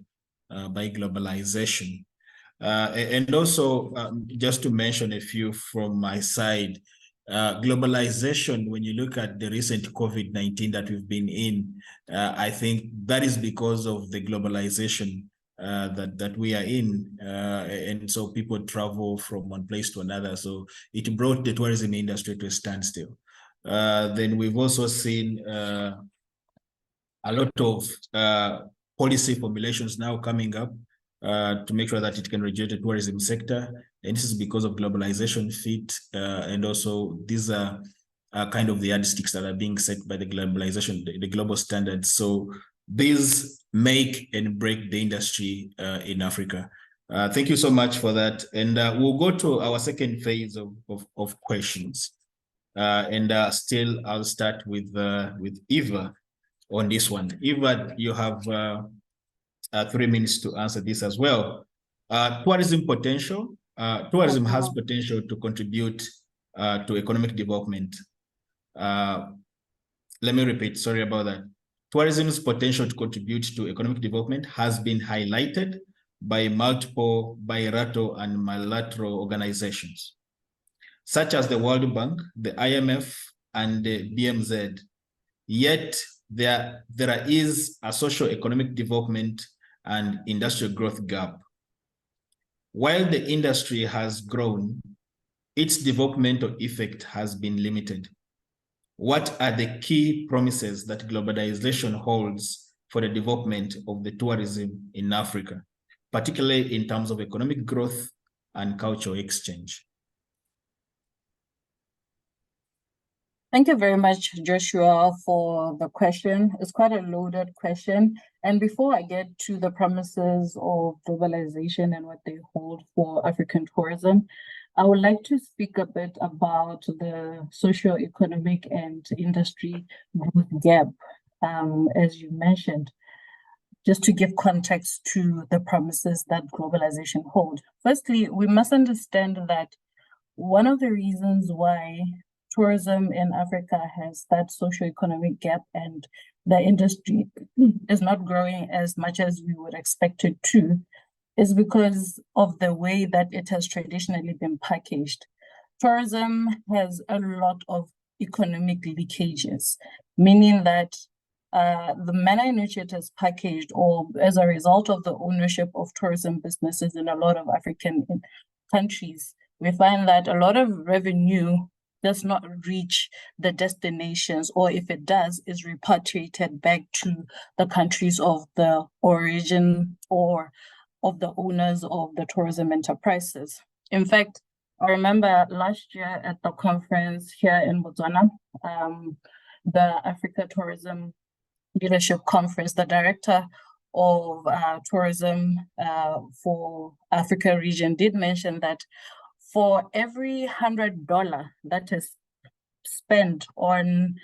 A: by globalization. And also, just to mention a few from my side, globalization, when you look at the recent COVID-19 that we've been in, I think that is because of the globalization that we are in, and so people travel from one place to another. So it brought the tourism industry to a standstill. Then we've also seen a lot of policy formulations now coming up to make sure that it can regulate the tourism sector. And this is because of globalization fit, and also these are kind of the yardsticks that are being set by the globalization, the global standards. So these make and break the industry in Africa. Thank you so much for that. And we'll go to our second phase of questions. And still, I'll start with Eva on this one. Eva, you have 3 minutes to answer this as well. Tourism potential. Tourism has potential to contribute to economic development. Let me repeat, sorry about that. Tourism's potential to contribute to economic development has been highlighted by multiple bilateral and multilateral organizations, such as the World Bank, the IMF, and the BMZ. Yet there is a socio-economic development and industrial growth gap. While the industry has grown, its developmental effect has been limited. What are the key promises that globalization holds for the development of the tourism in Africa, particularly in terms of economic growth and cultural exchange?
I: Thank you very much, Joshua, for the question. It's quite a loaded question. And before I get to the promises of globalization and what they hold for African tourism, I would like to speak a bit about the socio-economic and industry growth gap, as you mentioned, just to give context to the promises that globalization hold. Firstly, we must understand that one of the reasons why tourism in Africa has that socioeconomic gap and the industry is not growing as much as we would expect it to, is because of the way that it has traditionally been packaged. Tourism has a lot of economic leakages, meaning that the manner in which it is packaged, or as a result of the ownership of tourism businesses in a lot of African countries, we find that a lot of revenue does not reach the destinations, or if it does, is repatriated back to the countries of the origin or of the owners of the tourism enterprises. In fact, I remember last year at the conference here in Botswana, the Africa Tourism Leadership Conference, the director of tourism for Africa region did mention that for every $100 that is spent on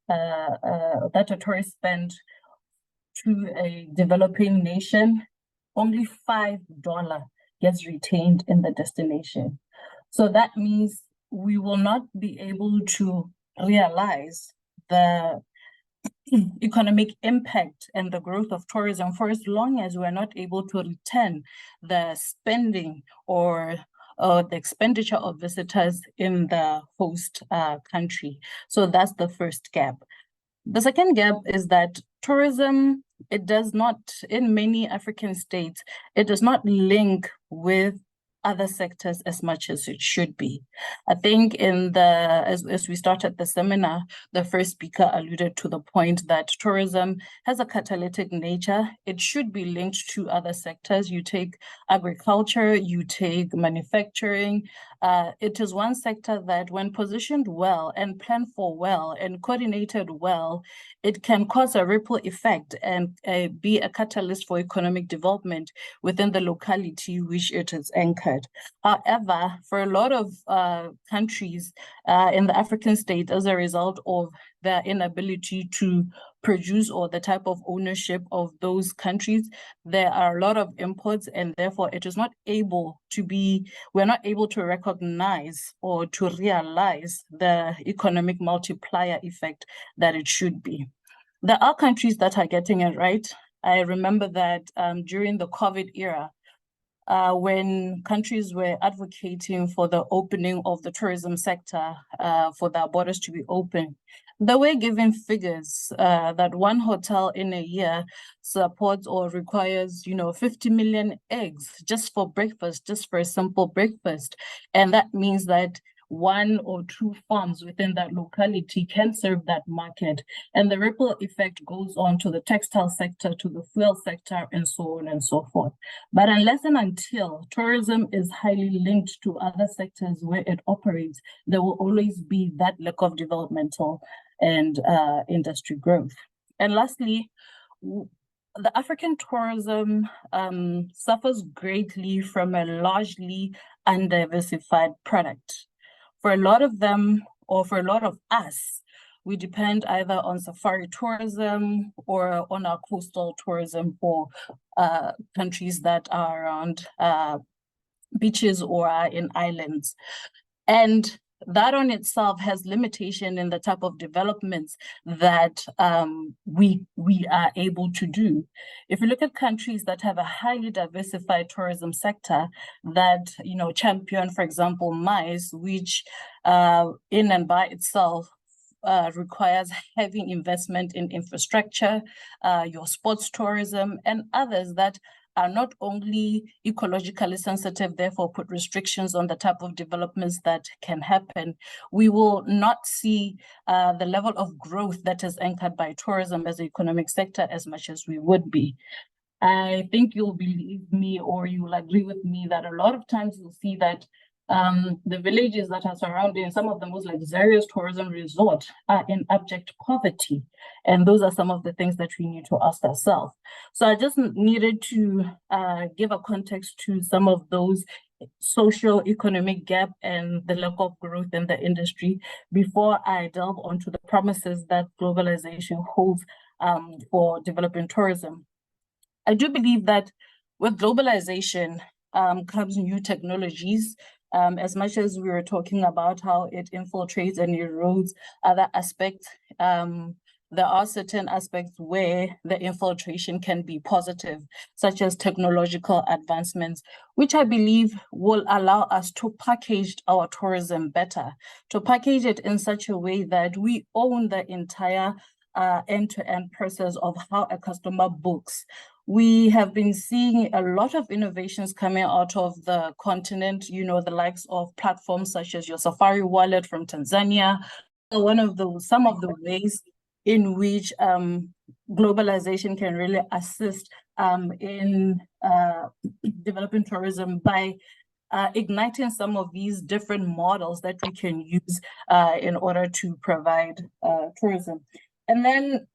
I: that a tourist spend to a developing nation, only $5 gets retained in the destination. So that means we will not be able to realize the economic impact and the growth of tourism for as long as we're not able to return the spending or the expenditure of visitors in the host country. So that's the first gap. The second gap is that tourism, it does not, in many African states, it does not link with other sectors as much as it should be. I think as we started the seminar, the first speaker alluded to the point that tourism has a catalytic nature. It should be linked to other sectors. You take agriculture, you take manufacturing. It is one sector that when positioned well and planned for well and coordinated well, it can cause a ripple effect and be a catalyst for economic development within the locality which it is anchored. However, for a lot of countries in the African state, as a result of their inability to produce or the type of ownership of those countries, there are a lot of imports, and therefore it is not able to be, we're not able to recognize or to realize the economic multiplier effect that it should be. There are countries that are getting it right. I remember that during the COVID era, when countries were advocating for the opening of the tourism sector, for their borders to be open, they were given figures that one hotel in a year supports or requires, 50 million eggs just for breakfast, just for a simple breakfast. And that means that 1 or 2 farms within that locality can serve that market. And the ripple effect goes on to the textile sector, to the fuel sector, and so on and so forth. But unless and until tourism is highly linked to other sectors where it operates, there will always be that lack of developmental and industry growth. And lastly, the African tourism suffers greatly from a largely undiversified product. For a lot of them, or for a lot of us, we depend either on safari tourism or on our coastal tourism for countries that are around beaches or are in islands. And that on itself has limitation in the type of developments that we are able to do. If you look at countries that have a highly diversified tourism sector that, champion, for example, MICE, which in and by itself requires heavy investment in infrastructure, your sports tourism, and others that are not only ecologically sensitive, therefore put restrictions on the type of developments that can happen, we will not see the level of growth that is anchored by tourism as an economic sector as much as we would be. I think you'll believe me, or you will agree with me, that a lot of times you'll see that the villages that are surrounding some of the most luxurious tourism resorts are in abject poverty. And those are some of the things that we need to ask ourselves. So I just needed to give a context to some of those social economic gap and the lack of growth in the industry before I delve onto the promises that globalization holds for developing tourism. I do believe that with globalization comes new technologies, As much as we were talking about how it infiltrates and erodes other aspects, there are certain aspects where the infiltration can be positive, such as technological advancements, which I believe will allow us to package our tourism better, to package it in such a way that we own the entire end-to-end process of how a customer books. We have been seeing a lot of innovations coming out of the continent, you know, the likes of platforms such as your Safari wallet from Tanzania. Some of the ways in which globalization can really assist in developing tourism by igniting some of these different models that we can use in order to provide tourism. And then,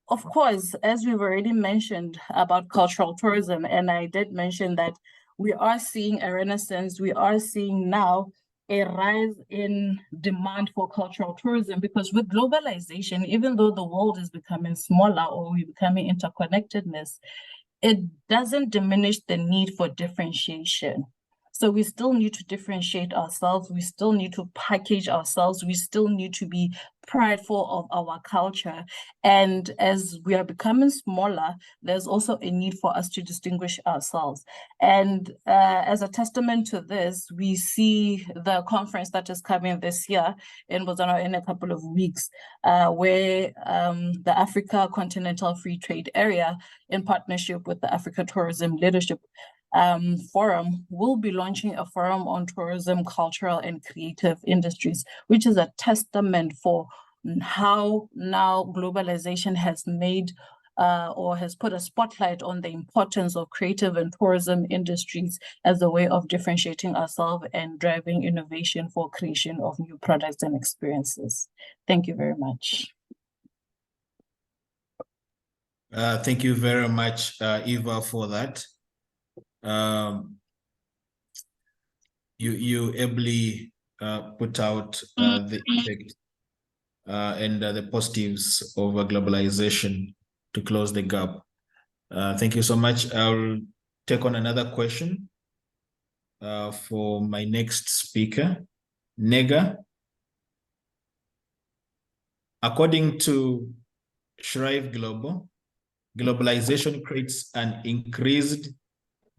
I: of course, as we've already mentioned about cultural tourism, and I did mention that we are seeing a renaissance, we are seeing now a rise in demand for cultural tourism, because with globalization, even though the world is becoming smaller or we're becoming interconnectedness, it doesn't diminish the need for differentiation. So we still need to differentiate ourselves. We still need to package ourselves. We still need to be prideful of our culture. And as we are becoming smaller, there's also a need for us to distinguish ourselves. And as a testament to this, we see the conference that is coming this year in Botswana in a couple of weeks, where the Africa Continental Free Trade Area, in partnership with the Africa Tourism Leadership Forum, will be launching a forum on tourism, cultural and creative industries, which is a testament for how now globalization has made or has put a spotlight on the importance of creative and tourism industries as a way of differentiating ourselves and driving innovation for creation of new products and experiences. Thank you very much.
A: Thank you very much, Eva, for that. You ably put out the effect and the positives of globalization to close the gap. Thank you so much. I'll take on another question for my next speaker, Nega. According to Shrive Global, globalization creates an increased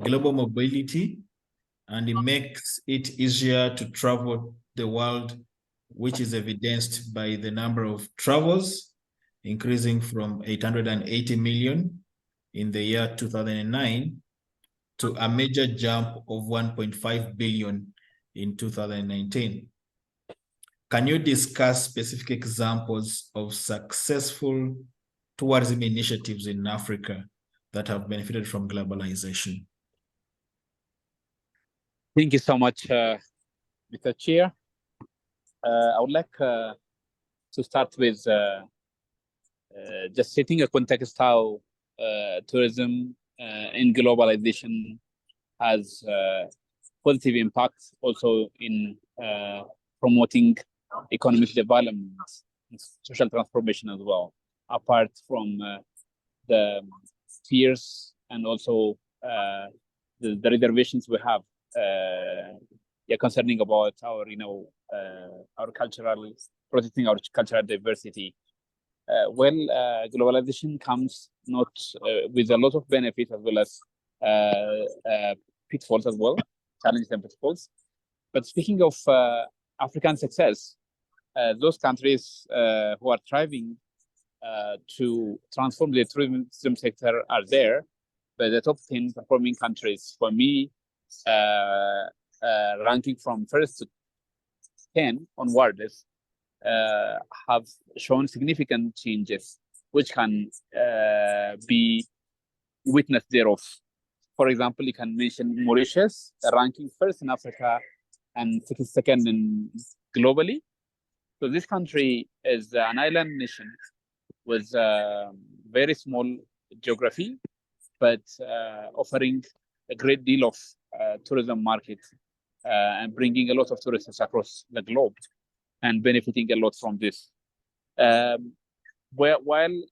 A: global mobility, and it makes it easier to travel the world, which is evidenced by the number of travels increasing from 880 million in the year 2009 to a major jump of 1.5 billion in 2019. Can you discuss specific examples of successful tourism initiatives in Africa that have benefited from globalization?
H: Thank you so much, Mr. Chair. I would like to start with just setting a context how tourism in globalization has positive impacts also in promoting economic development and social transformation as well, apart from the fears and also the reservations we have concerning about our, our protecting our cultural diversity. Globalization comes not with a lot of benefits as well as pitfalls as well, challenges and pitfalls. But speaking of African success, those countries who are thriving to transform the tourism sector are there, but the top 10 performing countries for me, ranking from first to 10 onwards, have shown significant changes, which can be witness thereof. For example, you can mention Mauritius, ranking first in Africa and 62nd in globally. So this country is an island nation with very small geography, but offering a great deal of tourism market and bringing a lot of tourists across the globe and benefiting a lot from this. While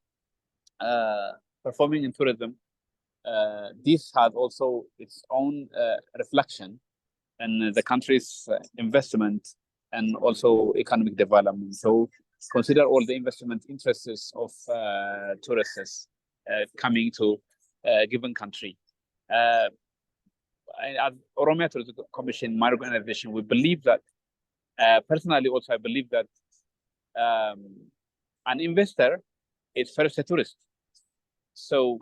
H: performing in tourism, this has also its own reflection and the country's investment and also economic development. So consider all the investment interests of tourists coming to a given country. As Oromia Tourism Commission, my organization, we believe that, personally also, I believe that an investor is first a tourist. So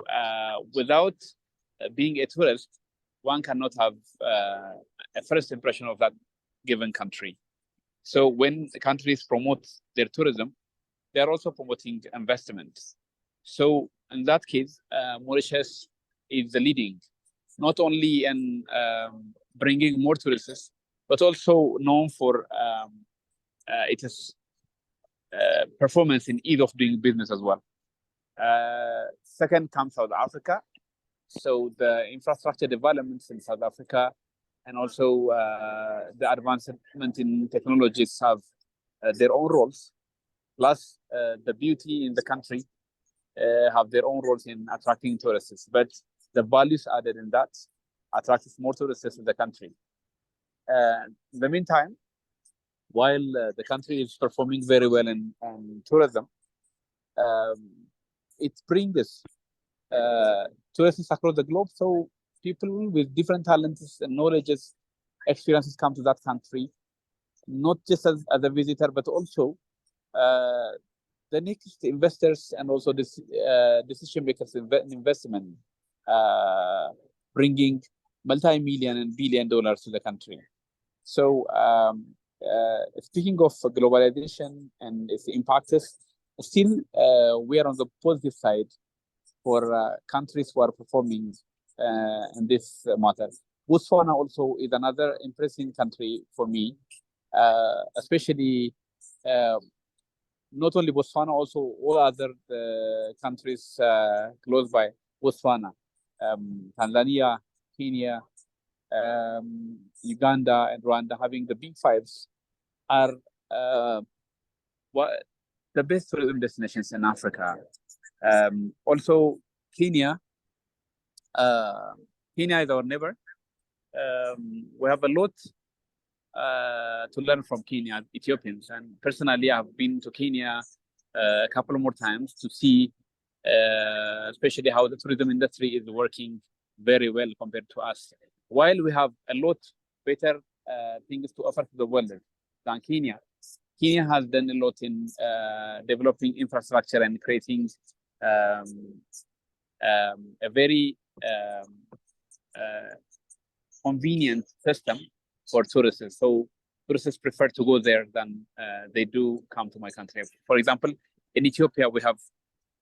H: without being a tourist, one cannot have a first impression of that given country. So when the countries promote their tourism, they are also promoting investment. So in that case, Mauritius is the leading, not only in bringing more tourists, but also known for its performance in ease of doing business as well. Second comes South Africa. So the infrastructure developments in South Africa and also the advancement in technologies have their own roles. Plus the beauty in the country have their own roles in attracting tourists. But the values added in that attracts more tourists in the country. In the meantime, while the country is performing very well in tourism, it brings tourists across the globe. So people with different talents and knowledges, experiences come to that country, not just as a visitor, but also the next investors and also this decision makers in investment, bringing multi-million and billion dollars to the country. So speaking of globalization and its impacts, still we are on the positive side for countries who are performing in this matter. Botswana also is another impressive country for me, especially not only Botswana, also all other countries close by Botswana, Tanzania, Kenya, Uganda, and Rwanda, having the big fives, are the best tourism destinations in Africa. Also, Kenya. Kenya is our neighbor. We have a lot to learn from Kenya, Ethiopians. And personally, I've been to Kenya a couple more times to see, especially how the tourism industry is working very well compared to us. While we have a lot better things to offer to the world than Kenya, Kenya has done a lot in developing infrastructure and creating a very convenient system for tourists. So tourists prefer to go there than they do come to my country. For example, in Ethiopia, we have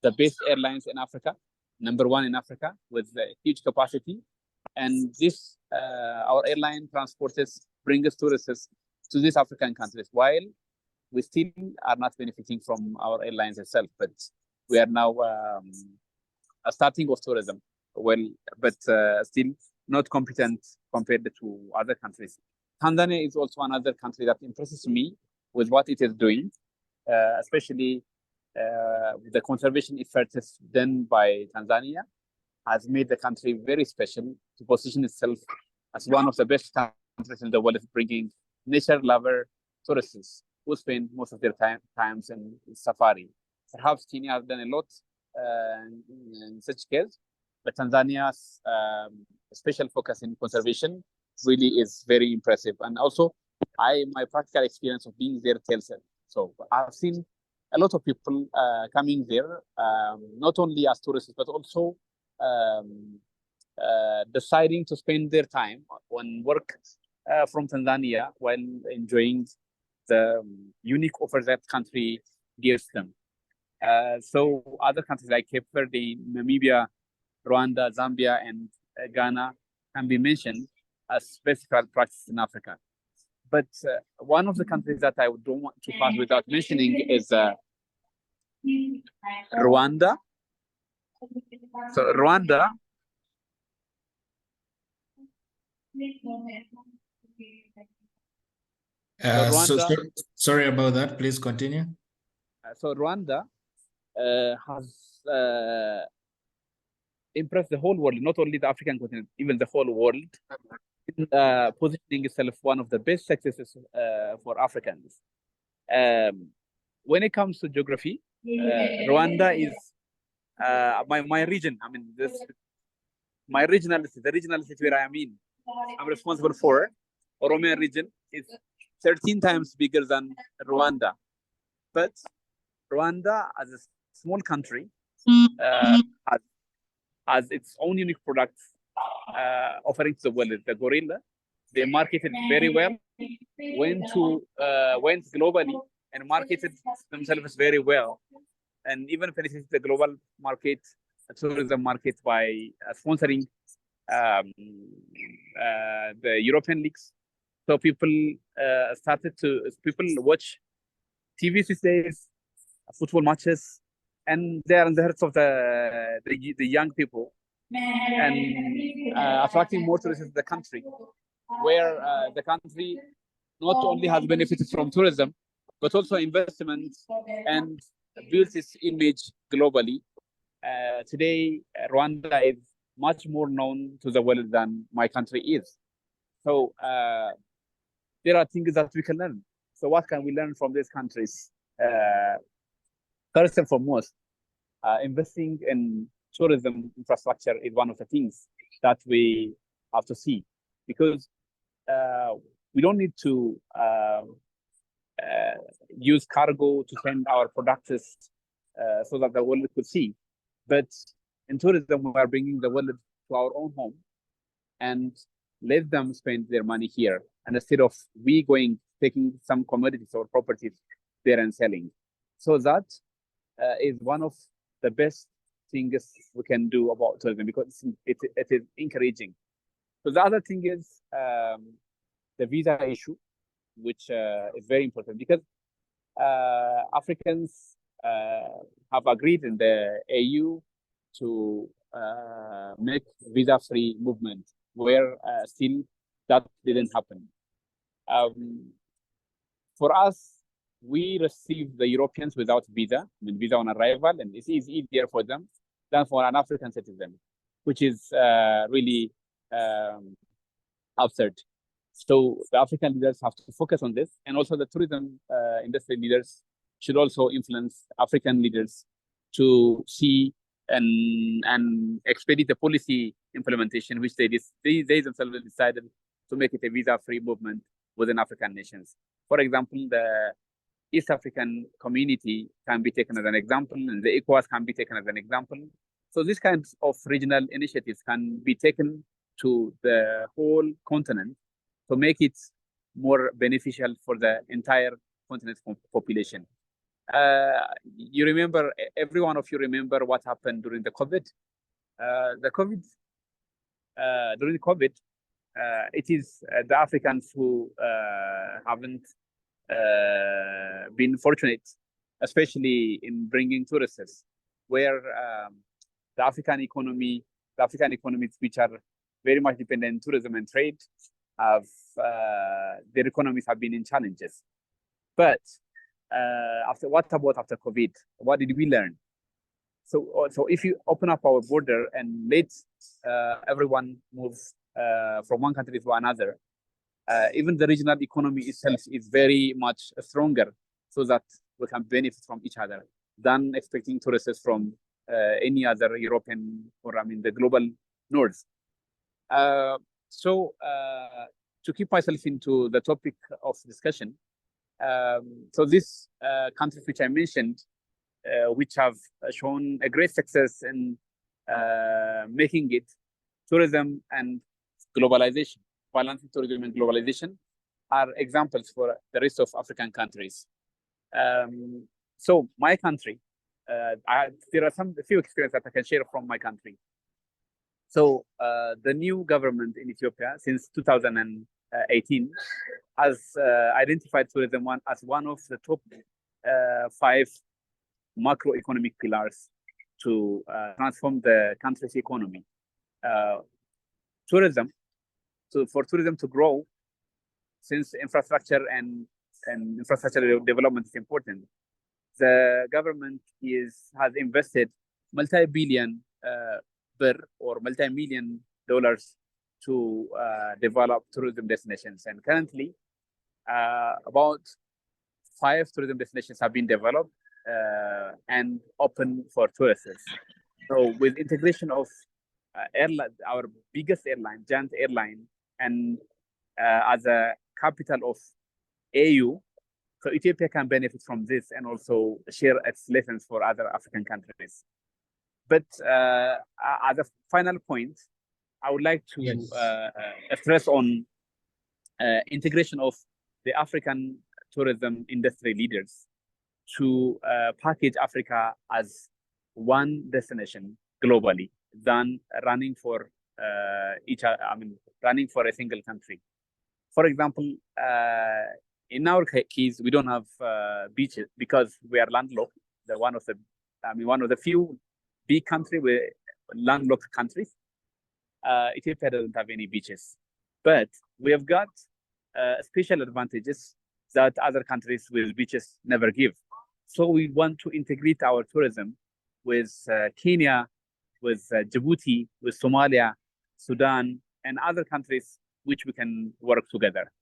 H: the best airlines in Africa, #1 in Africa, with a huge capacity. And this, our airline transporters brings tourists to these African countries, while we still are not benefiting from our airlines itself. But we are now starting with tourism, well, but still not competent compared to other countries. Tanzania is also another country that impresses me with what it is doing, especially the conservation efforts done by Tanzania has made the country very special to position itself as one of the best countries in the world, bringing nature lover tourists who spend most of their times in safari. Perhaps Kenya has done a lot in such case, but Tanzania's special focus in conservation really is very impressive. And also, my practical experience of being there tells it. So I've seen a lot of people coming there, not only as tourists, but also deciding to spend their time on work from Tanzania while enjoying the unique offer that country gives them. So other countries like Cape Verde, Namibia, Rwanda, Zambia, and Ghana can be mentioned as best practice in Africa. But one of the countries that I don't want to pass without mentioning is Rwanda. So Rwanda.
A: Sorry about that. Please continue.
H: So Rwanda has impressed the whole world, not only the African continent, even the whole world, in positioning itself one of the best successes for Africans. When it comes to geography, Rwanda is my region. I mean, my regionality, the regionality where I am in, I'm responsible for. Oromia region is 13 times bigger than Rwanda. But Rwanda, as a small country, has its own unique products offering to the world. The gorilla, they marketed very well, went globally and marketed themselves very well, and even penetrated the global market, tourism market, by sponsoring the European leagues. So people people watch TV these days, football matches, and they are in the hearts of the young people, and attracting more tourists to the country, where the country not only has benefited from tourism, but also investment and built its image globally. Today, Rwanda is much more known to the world than my country is. So there are things that we can learn. So what can we learn from these countries? First and foremost, investing in tourism infrastructure is one of the things that we have to see, because we don't need to use cargo to send our products so that the world could see. But in tourism, we are bringing the world to our own home and let them spend their money here. And instead of we taking some commodities or properties there and selling. So that is one of the best things we can do about tourism, because it is encouraging. So the other thing is the visa issue, which is very important, because Africans have agreed in the AU to make visa-free movement, where still that didn't happen. For us, we receive the Europeans without visa, visa on arrival, and it is easier for them than for an African citizen, which is really absurd. So the African leaders have to focus on this, and also the tourism industry leaders should also influence African leaders to see and expedite the policy implementation, which they themselves decided to make it a visa-free movement within African nations. For example, the East African community can be taken as an example, and the ECOWAS can be taken as an example. So these kinds of regional initiatives can be taken to the whole continent to make it more beneficial for the entire continent's population. You remember, every one of you remember what happened during the COVID. During the COVID, it is the Africans who haven't been fortunate, especially in bringing tourists, where the African economies, which are very much dependent on tourism and trade, their economies have been in challenges. But after COVID, what did we learn? So if you open up our border and let everyone move from one country to another, even the regional economy itself is very much stronger, so that we can benefit from each other than expecting tourists from any other European or the global north. So to keep myself into the topic of discussion, so these countries which I mentioned, which have shown a great success in making it tourism and globalization, balancing tourism and globalization, are examples for the rest of African countries. So my country, there are a few experiences that I can share from my country. So the new government in Ethiopia since 2018 has identified tourism as one of the top 5 macroeconomic pillars to transform the country's economy. Tourism, so for tourism to grow, since infrastructure and infrastructure development is important, the government has invested multi-billion or multi-million dollars to develop tourism destinations. And currently, about 5 tourism destinations have been developed and open for tourists. So with integration of airline, our biggest airline, giant airline, and as a capital of AU, so Ethiopia can benefit from this and also share its lessons for other African countries. But as a final point, I would like to stress on integration of the African tourism industry leaders to package Africa as one destination globally than running for running for a single country. For example, in our case, we don't have beaches because we are landlocked. One of the few big countries with landlocked countries. Ethiopia doesn't have any beaches, but we have got special advantages that other countries with beaches never give. So we want to integrate our tourism with Kenya, with Djibouti, with Somalia, Sudan, and other countries which we can work together.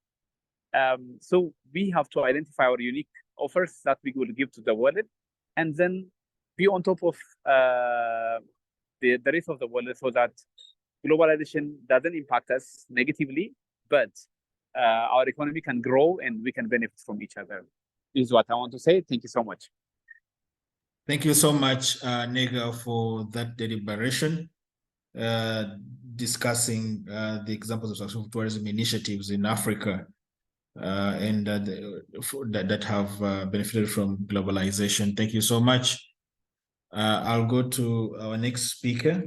H: So we have to identify our unique offers that we will give to the world, and then be on top of the rest of the world so that globalization doesn't impact us negatively, but our economy can grow and we can benefit from each other. This is what I want to say. Thank you so much.
A: Thank you so much, Nega, for that deliberation, discussing the examples of successful tourism initiatives in Africa and that have benefited from globalization. Thank you so much. I'll go to our next speaker.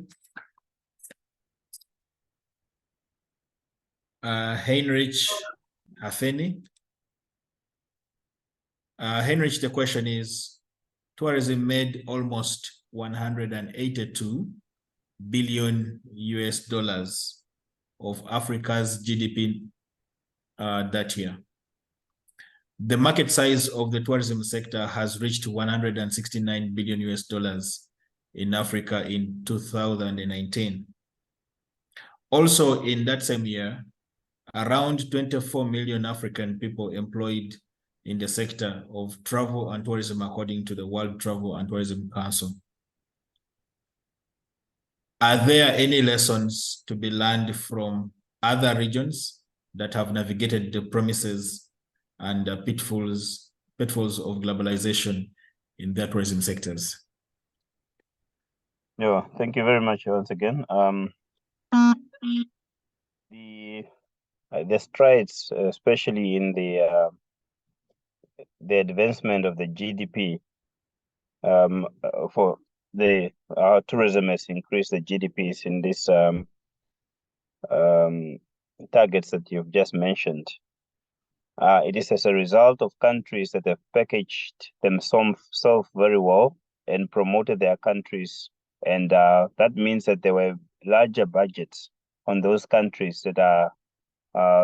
A: Heinrich Hafeni. Heinrich, the question is, tourism made almost 182 billion US dollars of Africa's GDP that year. The market size of the tourism sector has reached 169 billion US dollars in Africa in 2019. Also in that same year, around 24 million African people employed in the sector of travel and tourism, according to the World Travel and Tourism Council. Are there any lessons to be learned from other regions that have navigated the promises and pitfalls of globalization in their tourism sectors?
F: Yeah, thank you very much once again. The strides, especially in the advancement of the GDP, for our tourism has increased the GDPs in these targets that you've just mentioned. It is as a result of countries that have packaged themselves very well and promoted their countries, and that means that there were larger budgets on those countries that are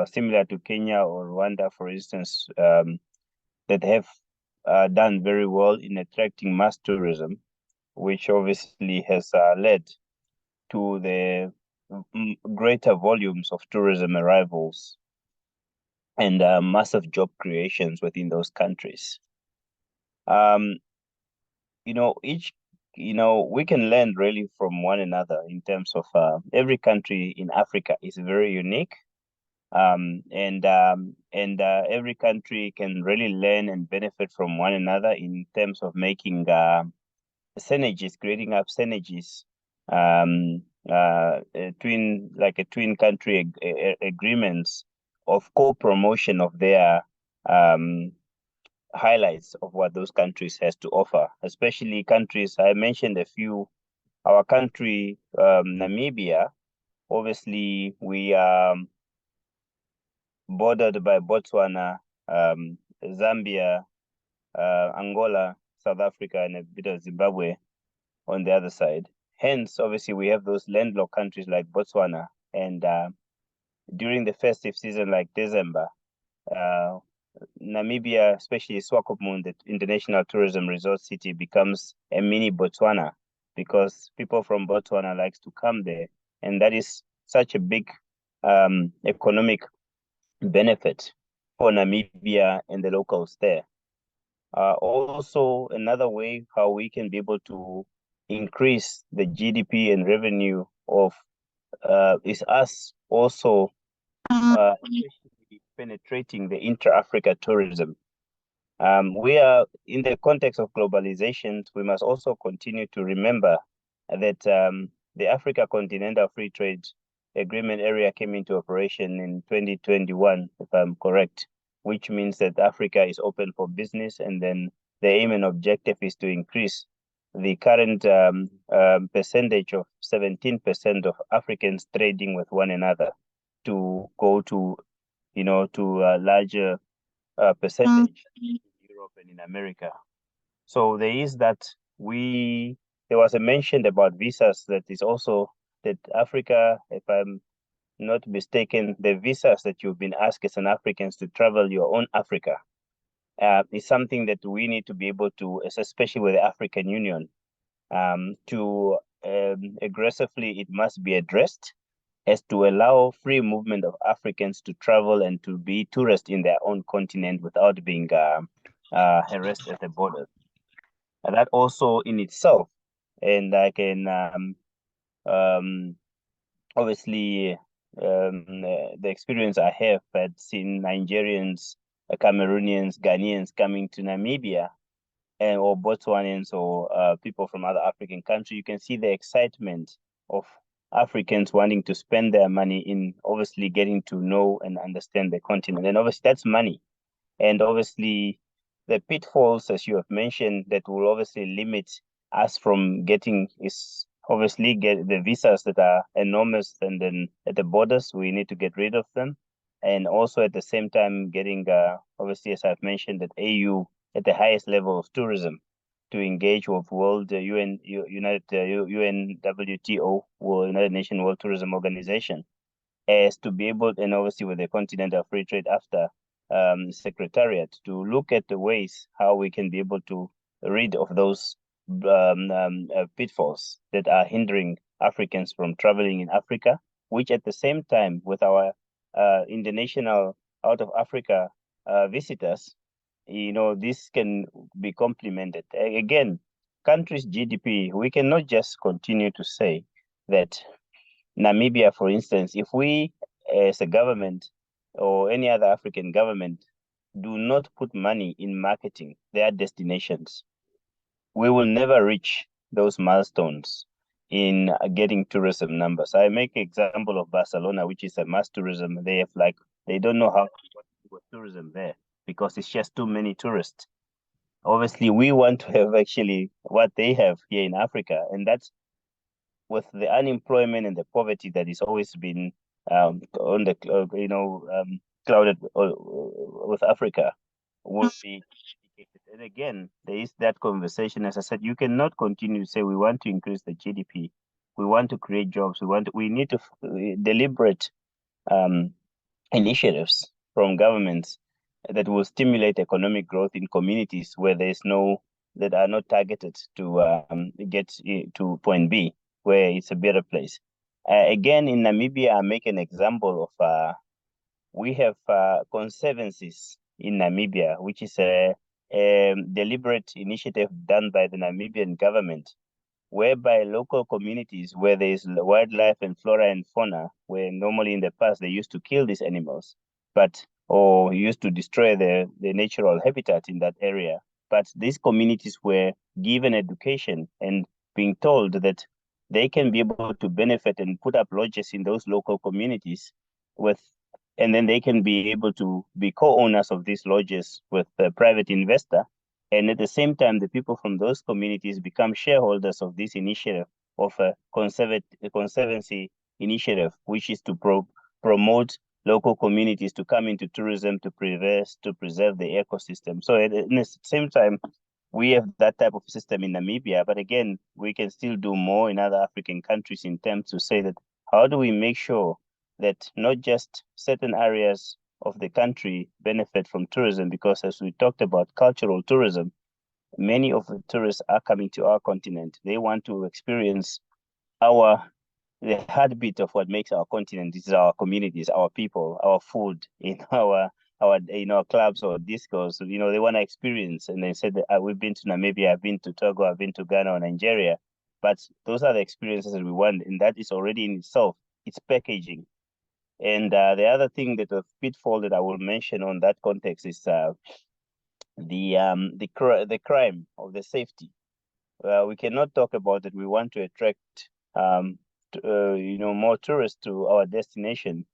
F: similar to Kenya or Rwanda, for instance, that have done very well in attracting mass tourism, which obviously has led to the greater volumes of tourism arrivals and massive job creations within those countries. We can learn really from one another in terms of every country in Africa is very unique. And every country can really learn and benefit from one another in terms of making synergies, creating up synergies, twin country agreements of co-promotion of their highlights of what those countries has to offer, especially countries, I mentioned a few. Our country, Namibia, obviously we bordered by Botswana, Zambia, Angola, South Africa, and a bit of Zimbabwe on the other side. Hence, obviously, we have those landlocked countries like Botswana. And during the festive season, like December, Namibia, especially Swakopmund, the international tourism resort city, becomes a mini Botswana because people from Botswana likes to come there. And that is such a big economic benefit for Namibia and the locals there. Also, another way how we can be able to increase the GDP and revenue of is us also especially penetrating the intra-Africa tourism. We are in the context of globalization. We must also continue to remember that the Africa Continental Free Trade Agreement area came into operation in 2021, if I'm correct, which means that Africa is open for business, and then the aim and objective is to increase the current percentage of 17% of Africans trading with one another to go to, to a larger percentage in Europe and in America. So there is that there was a mention about visas that is also that Africa, if I'm not mistaken, the visas that you've been asked as an Africans to travel your own Africa is something that we need to be able to, especially with the African Union, to aggressively, it must be addressed as to allow free movement of Africans to travel and to be tourists in their own continent without being harassed at the border. And that also in itself, and I can obviously the experience I have had seen Nigerians, Cameroonians, Ghanaians coming to Namibia, or Botswanans or people from other African countries. You can see the excitement of Africans wanting to spend their money in obviously getting to know and understand the continent. And obviously that's money. And obviously the pitfalls, as you have mentioned, that will obviously limit us from getting is obviously get the visas that are enormous, and then at the borders, we need to get rid of them. And also at the same time, getting obviously, as I've mentioned, that AU at the highest level of tourism to engage with World UNWTO, or United Nations World Tourism Organization, as to be able, and obviously with the Continental Free Trade after Secretariat, to look at the ways how we can be able to rid of those pitfalls that are hindering Africans from traveling in Africa, which at the same time with our international out of Africa visitors, this can be complemented. Again, countries' GDP, we cannot just continue to say that Namibia, for instance, if we as a government or any other African government do not put money in marketing their destinations, we will never reach those milestones in getting tourism numbers. I make an example of Barcelona, which is a mass tourism. They don't know how to do with tourism there because it's just too many tourists. Obviously, we want to have actually what they have here in Africa, and that's with the unemployment and the poverty that is always been on the clouded with Africa will be. And again, there is that conversation. As I said, you cannot continue to say we want to increase the GDP, we want to create jobs, we need to deliberate initiatives from governments that will stimulate economic growth in communities where that are not targeted to get to point B, where it's a better place. Again, in Namibia, I make an example of we have conservancies in Namibia, which is a deliberate initiative done by the Namibian government, whereby local communities where there is wildlife and flora and fauna, where normally in the past they used to kill these animals, or used to destroy the natural habitat in that area. But these communities were given education and being told that they can be able to benefit and put up lodges in those local communities and then they can be able to be co-owners of these lodges with a private investor. And at the same time, the people from those communities become shareholders of this initiative of a conservancy initiative, which is to promote local communities to come into tourism to preserve the ecosystem. So at the same time, we have that type of system in Namibia, but again, we can still do more in other African countries in terms to say that how do we make sure that not just certain areas of the country benefit from tourism, because as we talked about cultural tourism, many of the tourists are coming to our continent. They want to experience our the heartbeat of what makes our continent. This is our communities, our people, our food, our clubs or discos. They want to experience. And they said that we've been to Namibia, I've been to Togo, I've been to Ghana or Nigeria. But those are the experiences that we want, and that is already in itself. It's packaging. And the other thing that a pitfall that I will mention on that context is the crime of the safety. We cannot talk about that. We want to attract more tourists to our destination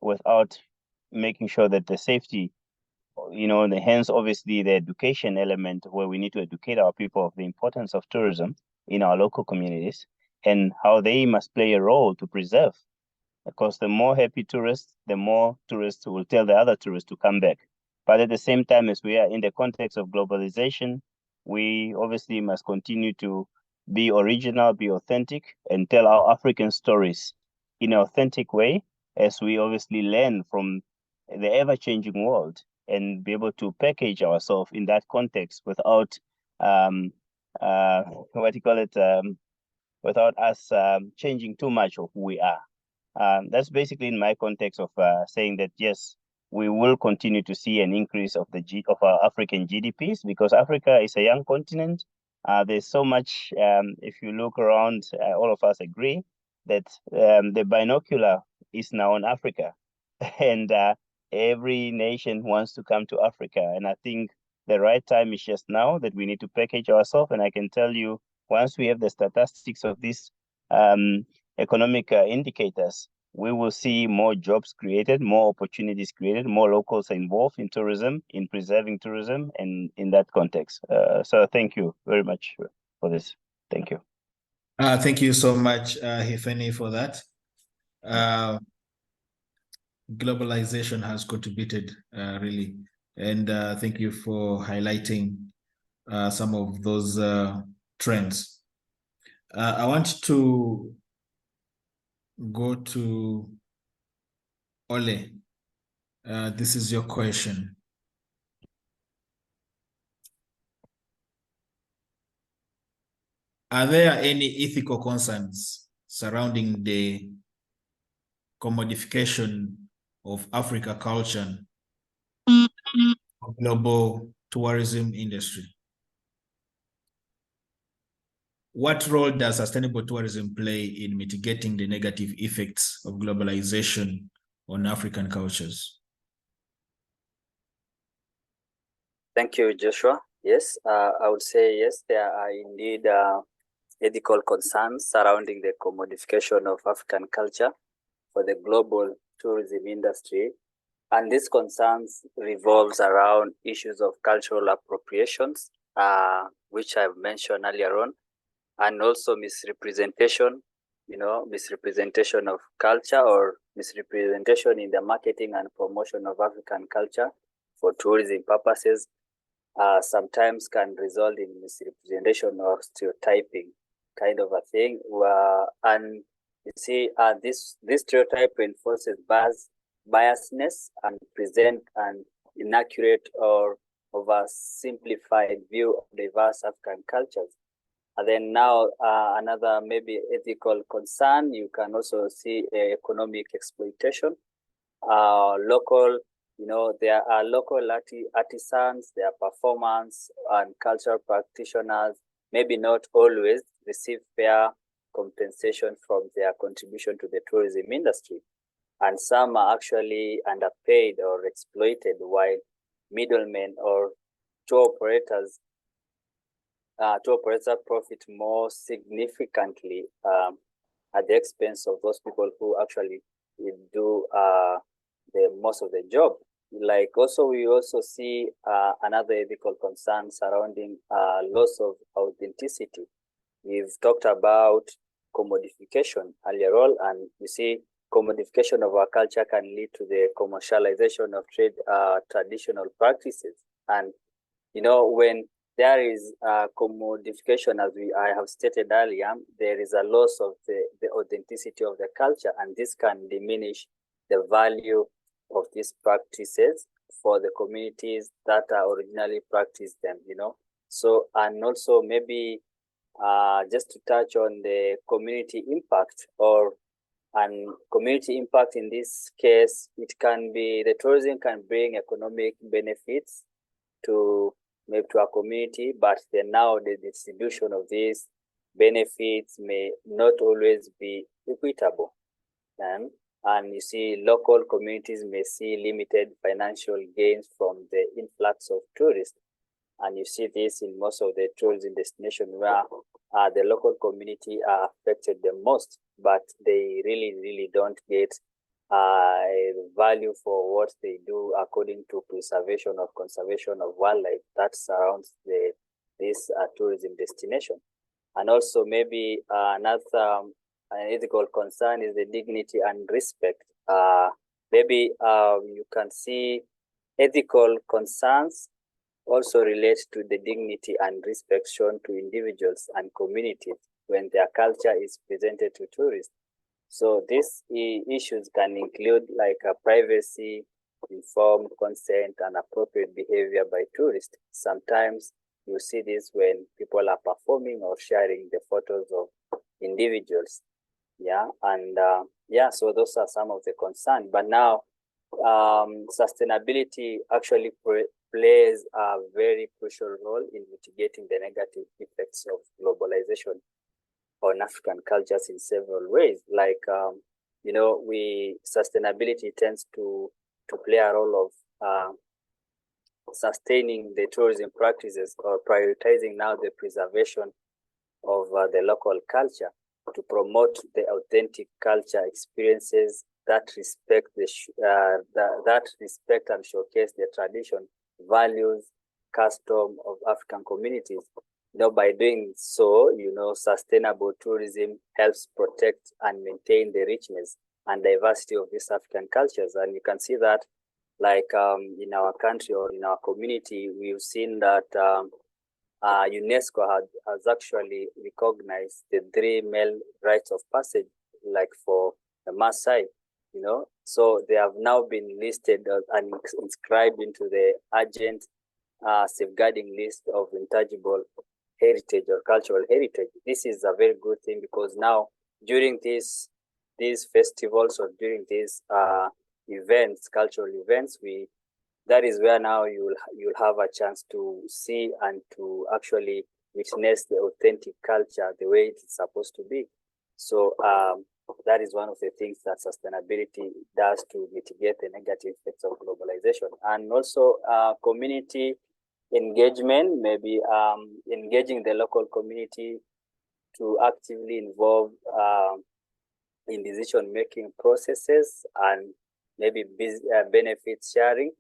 F: without making sure that the safety, hence obviously the education element, where we need to educate our people of the importance of tourism in our local communities and how they must play a role to preserve. Because the more happy tourists, the more tourists will tell the other tourists to come back. But at the same time, as we are in the context of globalization, we obviously must continue to be original, be authentic, and tell our African stories in an authentic way, as we obviously learn from the ever-changing world and be able to package ourselves in that context without without us changing too much of who we are. That's basically in my context of saying that, yes, we will continue to see an increase of our African GDPs, because Africa is a young continent. There's so much, if you look around, all of us agree that the binocular is now on Africa. And every nation wants to come to Africa. And I think the right time is just now, that we need to package ourselves. And I can tell you, once we have the statistics of these economic indicators, we will see more jobs created, more opportunities created, more locals involved in tourism, in preserving tourism, and in that context. So thank you very much for this. Thank you.
A: Thank you so much, Hifeni, for that. Globalization has contributed really, and thank you for highlighting some of those trends. I want to go to Ole. This is your question. Are there any ethical concerns surrounding the commodification of Africa culture of global tourism industry? What role does sustainable tourism play in mitigating the negative effects of globalization on African cultures?
E: Thank you, Joshua. Yes, I would say yes, there are indeed ethical concerns surrounding the commodification of African culture for the global tourism industry. And these concerns revolves around issues of cultural appropriations, which I've mentioned earlier on, and also misrepresentation, misrepresentation of culture or misrepresentation in the marketing and promotion of African culture for tourism purposes, sometimes can result in misrepresentation or stereotyping kind of a thing. And you see, this stereotype reinforces biasness and present an inaccurate or oversimplified view of diverse African cultures. And then now another maybe ethical concern, you can also see economic exploitation. Local, there are local artisans, their performance and cultural practitioners maybe not always receive fair compensation from their contribution to the tourism industry. And some are actually underpaid or exploited, while middlemen or tour operators profit more significantly at the expense of those people who actually do the most of the job. Like we also see another ethical concern surrounding loss of authenticity. We've talked about commodification earlier on, and you see commodification of our culture can lead to the commercialization of trade traditional practices. And when there is commodification, as I have stated earlier, there is a loss of the authenticity of the culture, and this can diminish the value of these practices for the communities that originally practiced them, So, and also maybe just to touch on the community impact and community impact in this case, it can be the tourism can bring economic benefits to maybe to a community, but then now the distribution of these benefits may not always be equitable. And you see local communities may see limited financial gains from the influx of tourists. And you see this in most of the tourism destinations where the local community are affected the most, but they really don't get value for what they do according to preservation or conservation of wildlife that surrounds this tourism destination. And also maybe another an ethical concern is the dignity and respect. Maybe you can see ethical concerns also relate to the dignity and respect shown to individuals and communities when their culture is presented to tourists. So these issues can include like privacy, informed consent, and appropriate behavior by tourists. Sometimes you see this when people are performing or sharing the photos of individuals. Yeah, and so those are some of the concerns. But now sustainability actually plays a very crucial role in mitigating the negative effects of globalization on African cultures in several ways. Like, sustainability tends to play a role of sustaining the tourism practices or prioritizing now the preservation of the local culture to promote the authentic culture experiences that respect that respect and showcase the tradition, values, custom of African communities. By doing so, sustainable tourism helps protect and maintain the richness and diversity of these African cultures. And you can see that, like in our country or in our community, we've seen that UNESCO has actually recognized the 3 male rites of passage, like for the Maasai, So they have now been listed and inscribed into the urgent safeguarding list of intangible heritage or cultural heritage. This is a very good thing because now during these festivals or during these events, cultural events, that is where now you'll have a chance to see and to actually witness the authentic culture the way it's supposed to be. So that is one of the things that sustainability does to mitigate the negative effects of globalization. And also community engagement, maybe engaging the local community to actively involve in decision-making processes and maybe benefit sharing.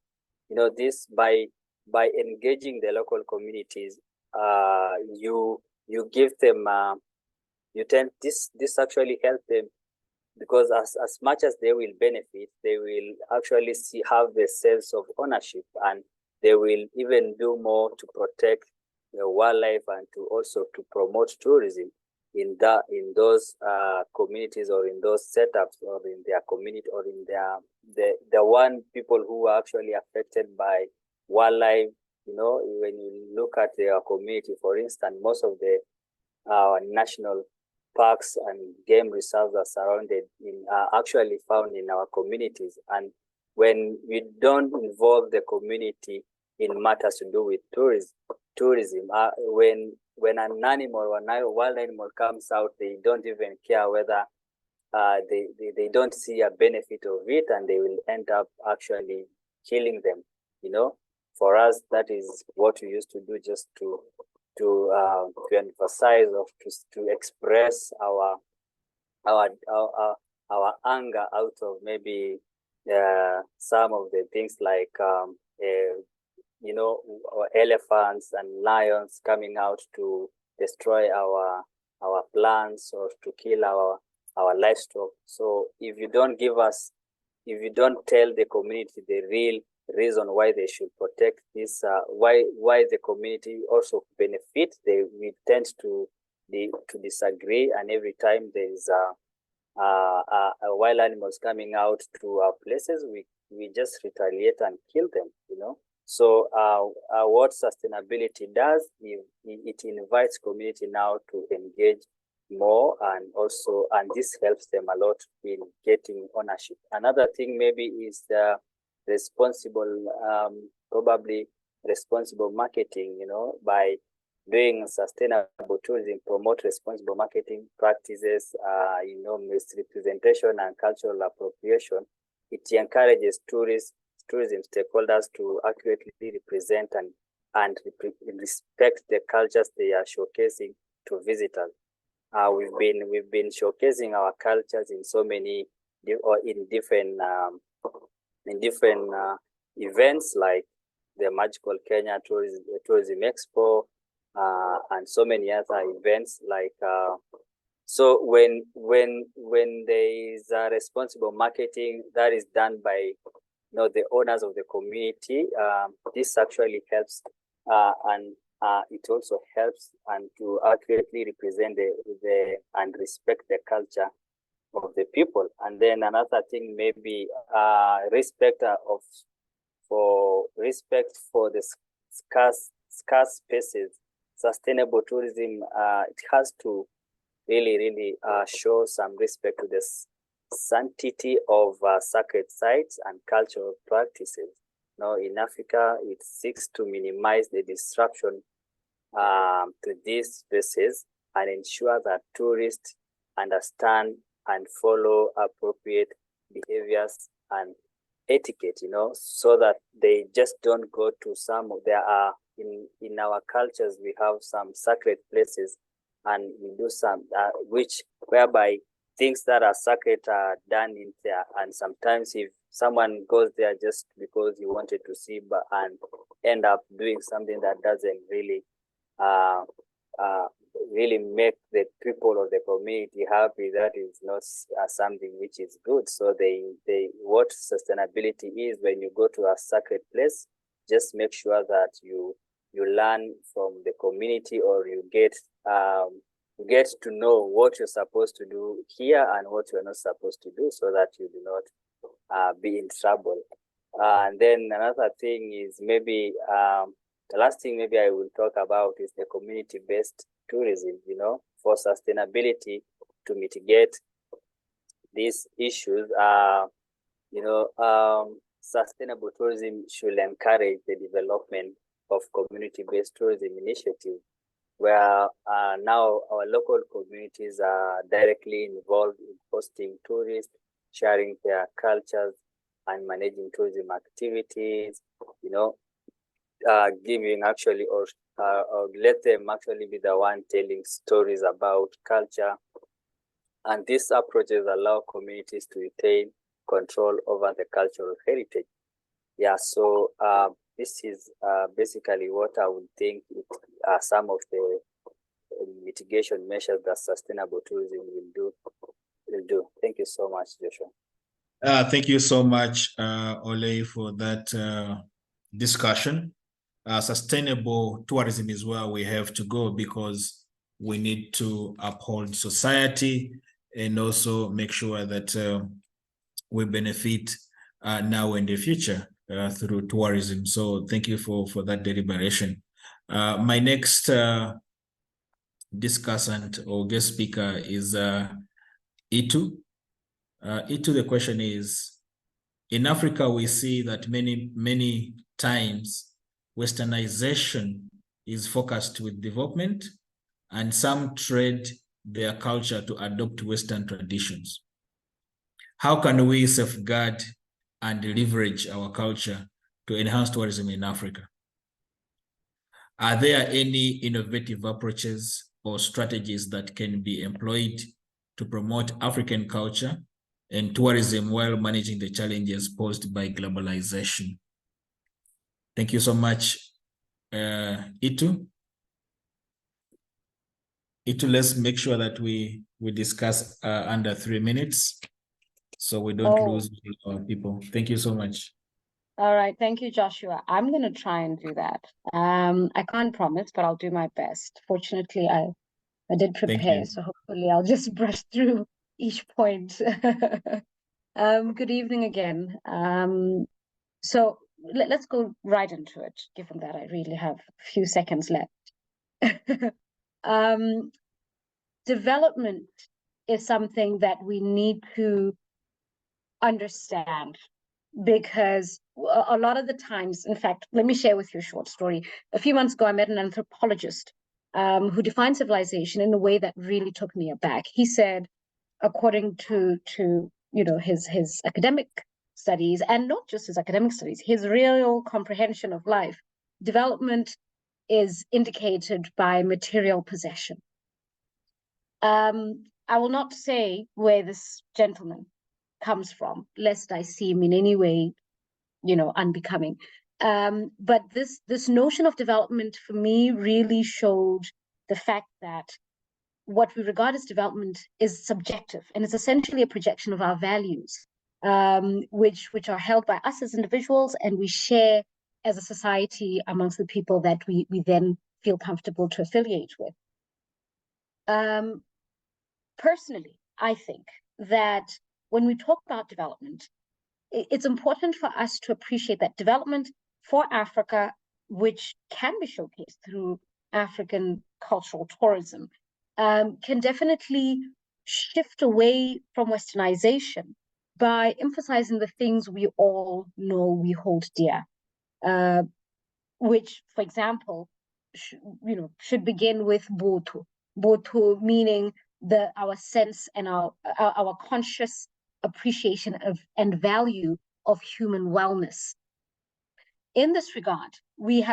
E: This by engaging the local communities, you give them, this actually help them because as much as they will benefit, they will actually have the sense of ownership, and they will even do more to protect the wildlife and to also to promote tourism in those communities or in those setups or in their community or in the one people who are actually affected by wildlife. When you look at their community, for instance, most of the national parks and game reserves are surrounded actually found in our communities. And when we don't involve the community in matters to do with tourism, when an animal or a wild animal comes out, they don't even care whether they don't see a benefit of it, and they will end up actually killing them. For us, that is what we used to do, just to emphasize or to express our anger out of maybe some of the things like elephants and lions coming out to destroy our plants or to kill our livestock. So if you don't tell the community the real reason why they should protect this, why the community also benefit, we tend to disagree, and every time there is wild animals coming out to our places, we just retaliate and kill them. So what sustainability does, it invites community now to engage more, and this helps them a lot in getting ownership. Another thing maybe is the responsible, probably responsible marketing, by doing sustainable tourism, promote responsible marketing practices, misrepresentation and cultural appropriation. It encourages tourism stakeholders to accurately represent and respect the cultures they are showcasing to visitors. We've been showcasing our cultures in so many different events, like the Magical Kenya Tourism Expo, and so many other events. Like so when there is a responsible marketing that is done by the owners of the community, this actually helps, and it also helps and to accurately represent and respect the culture of the people. And then another thing, maybe respect for the scarce spaces. Sustainable tourism, it has to really show some respect to the sanctity of sacred sites and cultural practices. Now, in Africa, it seeks to minimize the disruption to these spaces and ensure that tourists understand and follow appropriate behaviors and etiquette, so that they just don't go to in our cultures, we have some sacred places, and we do some whereby things that are sacred are done in there. And sometimes if someone goes there just because he wanted to see, and end up doing something that doesn't really really make the people of the community happy, that is not something which is good. So what sustainability is, when you go to a sacred place, just make sure that you learn from the community, or you get to know what you're supposed to do here and what you're not supposed to do, so that you do not be in trouble. And then another thing is maybe the last thing maybe I will talk about is the community-based tourism, for sustainability, to mitigate these issues. Sustainable tourism should encourage the development of community-based tourism initiatives, where now our local communities are directly involved in hosting tourists, sharing their cultures, and managing tourism activities, giving actually, or let them actually be the one telling stories about culture. And these approaches allow communities to retain control over the cultural heritage. Yeah, so this is basically what I would think are some of the mitigation measures that sustainable tourism will do. Thank you so much, Joshua.
A: Thank you so much, Ole, for that discussion. Sustainable tourism is where we have to go, because we need to uphold society and also make sure that we benefit now and the future through tourism. So thank you for that deliberation. My next discussant or guest speaker is Itu. Itu, the question is, in Africa, we see that many times Westernization is focused with development, and some trade their culture to adopt Western traditions. How can we safeguard and leverage our culture to enhance tourism in Africa? Are there any innovative approaches or strategies that can be employed to promote African culture and tourism while managing the challenges posed by globalization? Thank you so much, Itu. Itu, let's make sure that we discuss under 3 minutes, so we don't lose our people. Thank you so much.
D: All right, thank you, Joshua. I'm going to try and do that. I can't promise, but I'll do my best. Fortunately, I did prepare, so hopefully I'll just brush through each point. Good evening again. So let's go right into it, given that I really have a few seconds left. Development is something that we need to understand, because a lot of the times, in fact, let me share with you a short story. A few months ago, I met an anthropologist who defined civilization in a way that really took me aback. He said, according to his academic studies, and not just his academic studies, his real comprehension of life, development is indicated by material possession. I will not say where this gentleman comes from, lest I seem in any way, unbecoming. But this notion of development for me really showed the fact that what we regard as development is subjective, and it's essentially a projection of our values, which are held by us as individuals, and we share as a society amongst the people that we then feel comfortable to affiliate with. Personally, I think that when we talk about development, it's important for us to appreciate that development for Africa, which can be showcased through African cultural tourism, can definitely shift away from Westernization by emphasizing the things we all know we hold dear, which, for example, should begin with Botho. Botho meaning our sense and our conscious appreciation of and value of human wellness. In this regard, we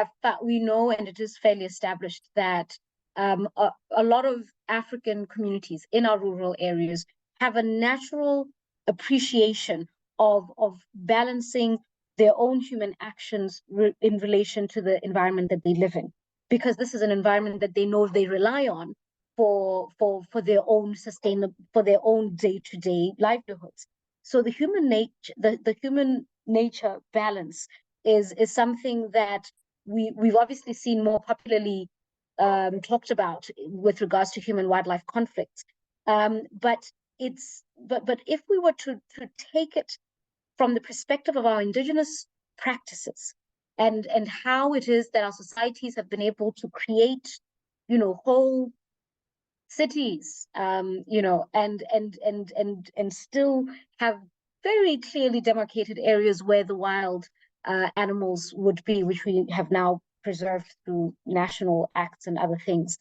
D: know, and it is fairly established, that a lot of African communities in our rural areas have a natural appreciation of balancing their own human actions in relation to the environment that they live in, because this is an environment that they know they rely on for their own for their own day-to-day livelihoods. So the human nature balance is something that we've obviously seen more popularly talked about with regards to human wildlife conflicts. But if we were to take it from the perspective of our indigenous practices and how it is that our societies have been able to create, whole cities, and still have very clearly demarcated areas where the wild animals would be, which we have now preserved through national acts and other things.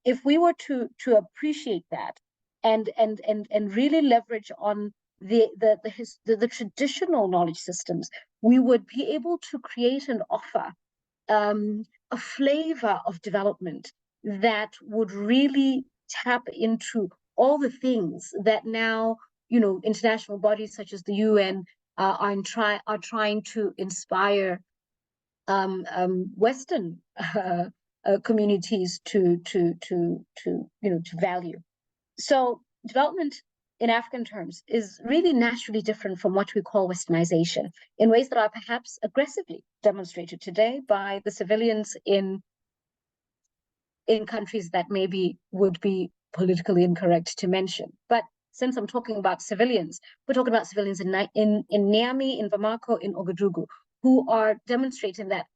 D: If we were to appreciate that and really leverage on the traditional knowledge systems, we would be able to create and offer a flavor of development that would really tap into all the things that now, international bodies such as the UN are trying to inspire Western communities to value. So development in African terms is really naturally different from what we call Westernization, in ways that are perhaps aggressively demonstrated today by the civilians in countries that maybe would be politically incorrect to mention. But since I'm talking about civilians, we're talking about civilians in Niamey, in Bamako, in Ouagadougou, who are demonstrating that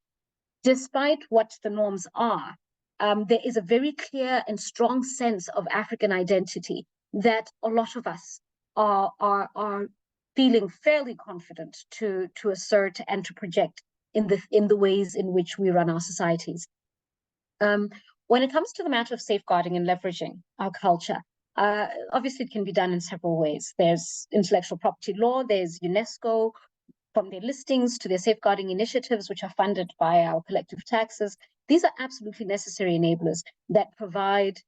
D: despite what the norms are, there is a very clear and strong sense of African identity that a lot of us are feeling fairly confident to assert and to project in the ways in which we run our societies. When it comes to the matter of safeguarding and leveraging our culture, obviously it can be done in several ways. There's intellectual property law, there's UNESCO, from their listings to their safeguarding initiatives, which are funded by our collective taxes. These are absolutely necessary enablers that provide,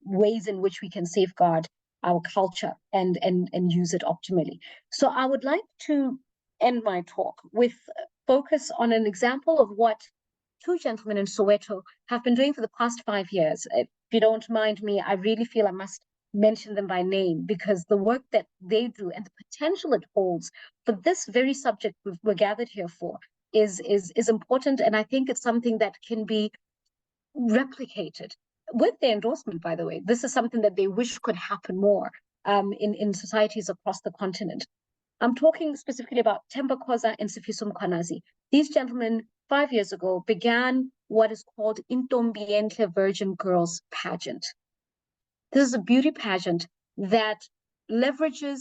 D: ways in which we can safeguard our culture and use it optimally. So I would like to end my talk with focus on an example of what two gentlemen in Soweto have been doing for the past 5 years. If you don't mind me, I really feel I must mention them by name, because the work that they do and the potential it holds for this very subject we're gathered here for is important, and I think it's something that can be replicated with their endorsement. By the way, this is something that they wish could happen more in societies across the continent. I'm talking specifically about Themba Khoza and Sifiso Mkhwanazi. These gentlemen, 5 years ago, began what is called Intombientle Virgin Girls Pageant. This is a beauty pageant that leverages,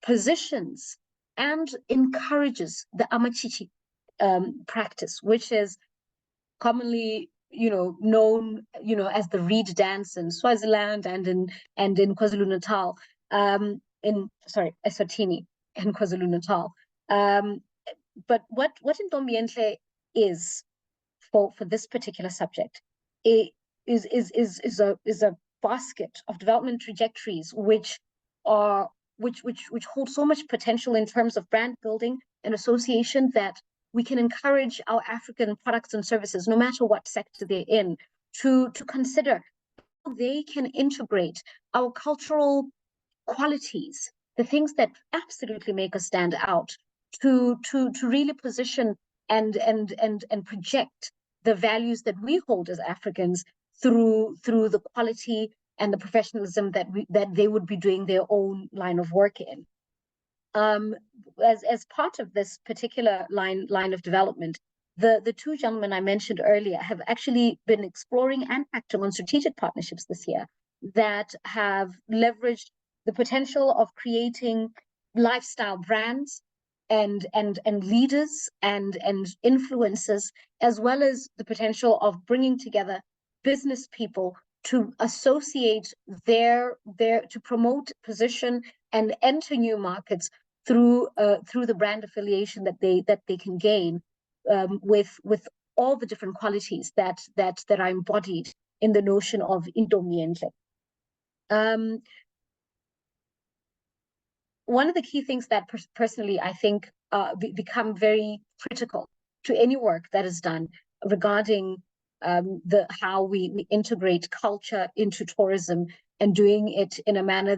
D: positions, and encourages the Amachichi practice, which is commonly, known, as the reed dance in Swaziland and in KwaZulu-Natal, Eswatini and KwaZulu-Natal. But what Intombientle is for this particular subject is a basket of development trajectories which hold so much potential in terms of brand building and association, that we can encourage our African products and services, no matter what sector they're in, to consider how they can integrate our cultural qualities, the things that absolutely make us stand out, to really position and project the values that we hold as Africans through the quality and the professionalism that they would be doing their own line of work in. As part of this particular line of development, the two gentlemen I mentioned earlier have actually been exploring and acting on strategic partnerships this year that have leveraged the potential of creating lifestyle brands and leaders and influencers, as well as the potential of bringing together business people to associate to promote, position, and enter new markets through the brand affiliation that they can gain with all the different qualities that are embodied in the notion of Intombientle. One of the key things that personally I think become very critical to any work that is done regarding how we integrate culture into tourism, and doing it in a manner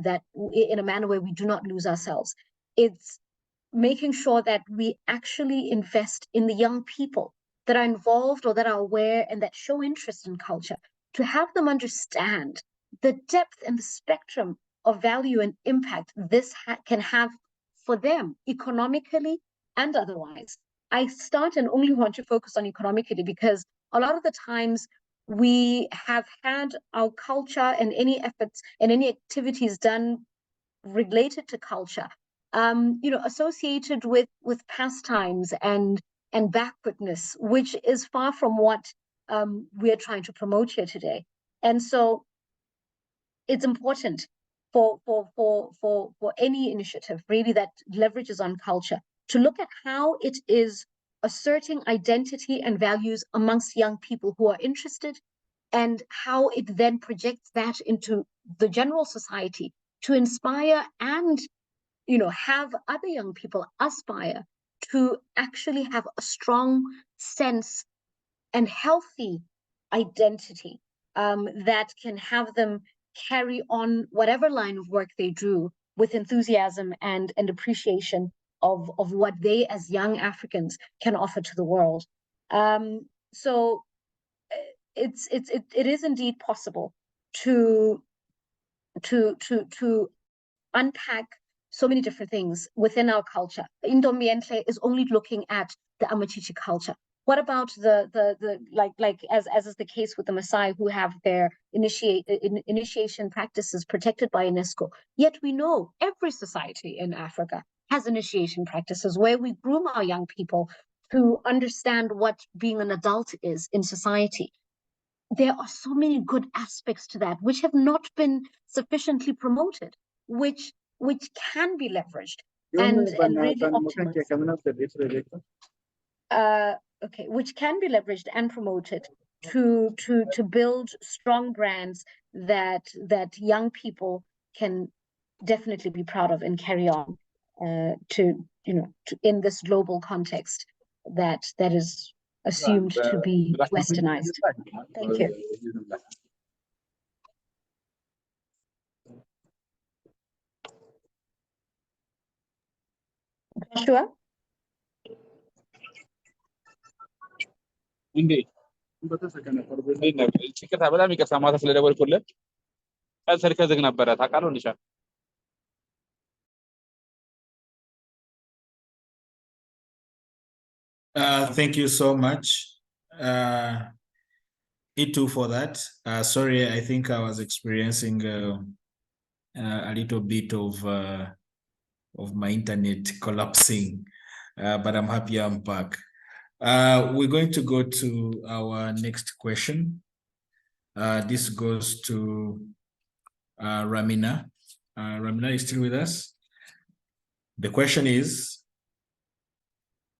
D: where we do not lose ourselves. It's making sure that we actually invest in the young people that are involved or that are aware and that show interest in culture, to have them understand the depth and the spectrum of value and impact this can have for them economically and otherwise. I start and only want to focus on economically because a lot of the times we have had our culture and any efforts and any activities done related to culture, associated with pastimes and backwardness, which is far from what we are trying to promote here today. And so it's important for any initiative really that leverages on culture to look at how it is asserting identity and values amongst young people who are interested, and how it then projects that into the general society to inspire and have other young people aspire to actually have a strong sense and healthy identity that can have them carry on whatever line of work they do with enthusiasm and appreciation of what they as young Africans can offer to the world. So it is indeed possible to unpack so many different things within our culture. Intombientle is only looking at the Amachichi culture. What about as is the case with the Maasai, who have their initiation practices protected by UNESCO? Yet we know every society in Africa has initiation practices where we groom our young people to understand what being an adult is in society. There are so many good aspects to that which have not been sufficiently promoted, which can be leveraged and really optimized. Which can be leveraged and promoted to build strong brands that young people can definitely be proud of and carry on in this global context that is assumed to be westernized. Thank you. Joshua?
H: Indeed. ይቅርታ በጣም ይቅርታ ማታ ስለደወልኩልህ ስልክህ ዝግ ነበረ ታውቃለህ።
A: Thank you so much, Itu, for that. Sorry, I think I was experiencing a little bit of my internet collapsing, but I'm happy I'm back. We're going to go to our next question. This goes to Ramina. Ramina, is still with us? The question is,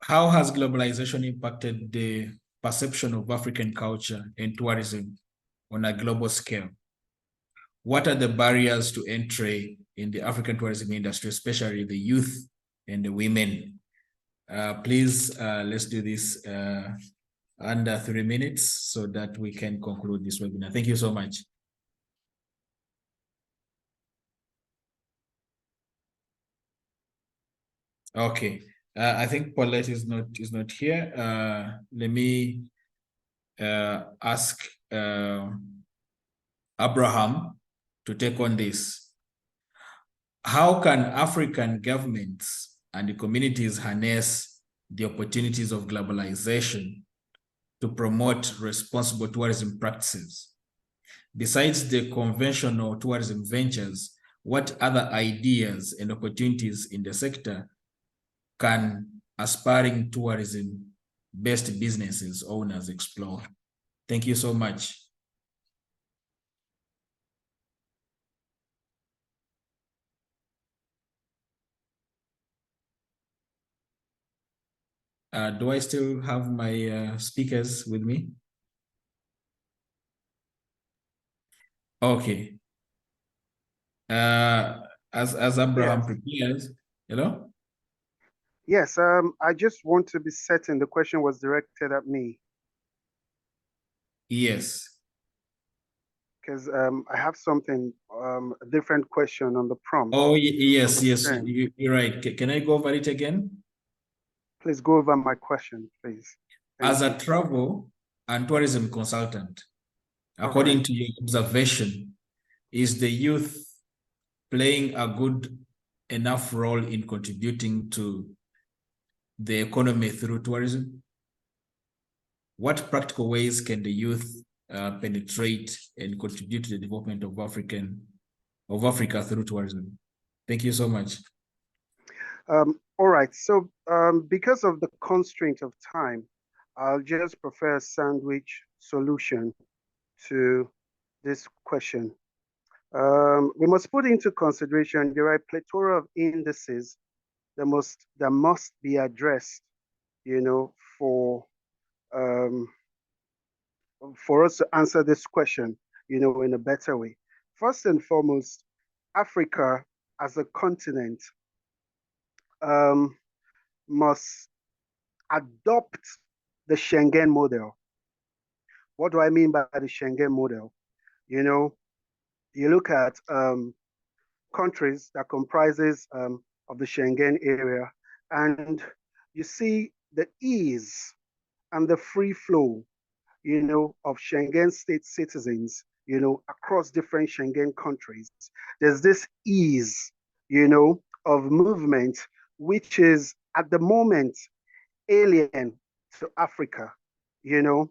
A: how has globalization impacted the perception of African culture and tourism on a global scale? What are the barriers to entry in the African tourism industry, especially the youth and the women? Please, let's do this under 3 minutes so that we can conclude this webinar. Thank you so much. Okay, I think Paulette is not here. Let me ask Abraham to take on this. How can African governments and the communities harness the opportunities of globalization to promote responsible tourism practices? Besides the conventional tourism ventures, what other ideas and opportunities in the sector can aspiring tourism-based businesses owners explore? Thank you so much. Do I still have my speakers with me? Okay. As Abraham prepares, hello?
C: Yes, I just want to be certain the question was directed at me.
A: Yes.
C: Because I have something, a different question on the prompt.
A: Oh, yes, you're right. Can I go over it again?
C: Please go over my question, please.
A: As a travel and tourism consultant, according to your observation, is the youth playing a good enough role in contributing to the economy through tourism? What practical ways can the youth penetrate and contribute to the development of Africa through tourism? Thank you so much.
C: All right, so because of the constraint of time, I'll just prefer a sandwich solution to this question. We must put into consideration there are a plethora of indices that must be addressed, you know, for us to answer this question, you know, in a better way. First and foremost, Africa as a continent must adopt the Schengen model. What do I mean by the Schengen model? You know, you look at countries that comprises of the Schengen area, and you see the ease and the free flow, you know, of Schengen state citizens, you know, across different Schengen countries. There's this ease, you know, of movement, which is at the moment alien to Africa, you know.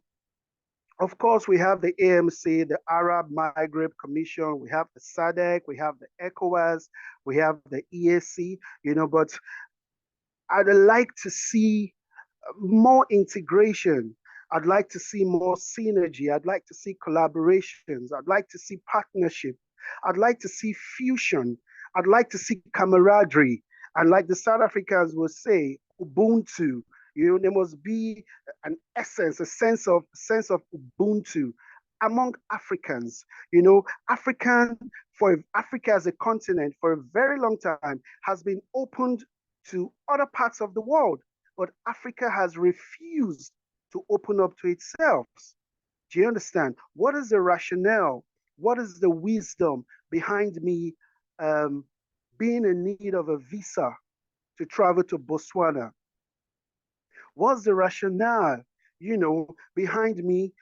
C: Of course, we have the AMC, the Arab Maghreb Commission, we have the SADC, we have the ECOWAS, we have the EAC, you know, but I'd like to see more integration. I'd like to see more synergy. I'd like to see collaborations. I'd like to see partnership. I'd like to see fusion. I'd like to see camaraderie. And like the South Africans will say, Ubuntu. You know, there must be an essence, a sense of Ubuntu among Africans. You know, Africa as a continent for a very long time has been opened to other parts of the world, but Africa has refused to open up to itself. Do you understand? What is the rationale? What is the wisdom behind me being in need of a visa to travel to Botswana? What's the rationale, you know, behind me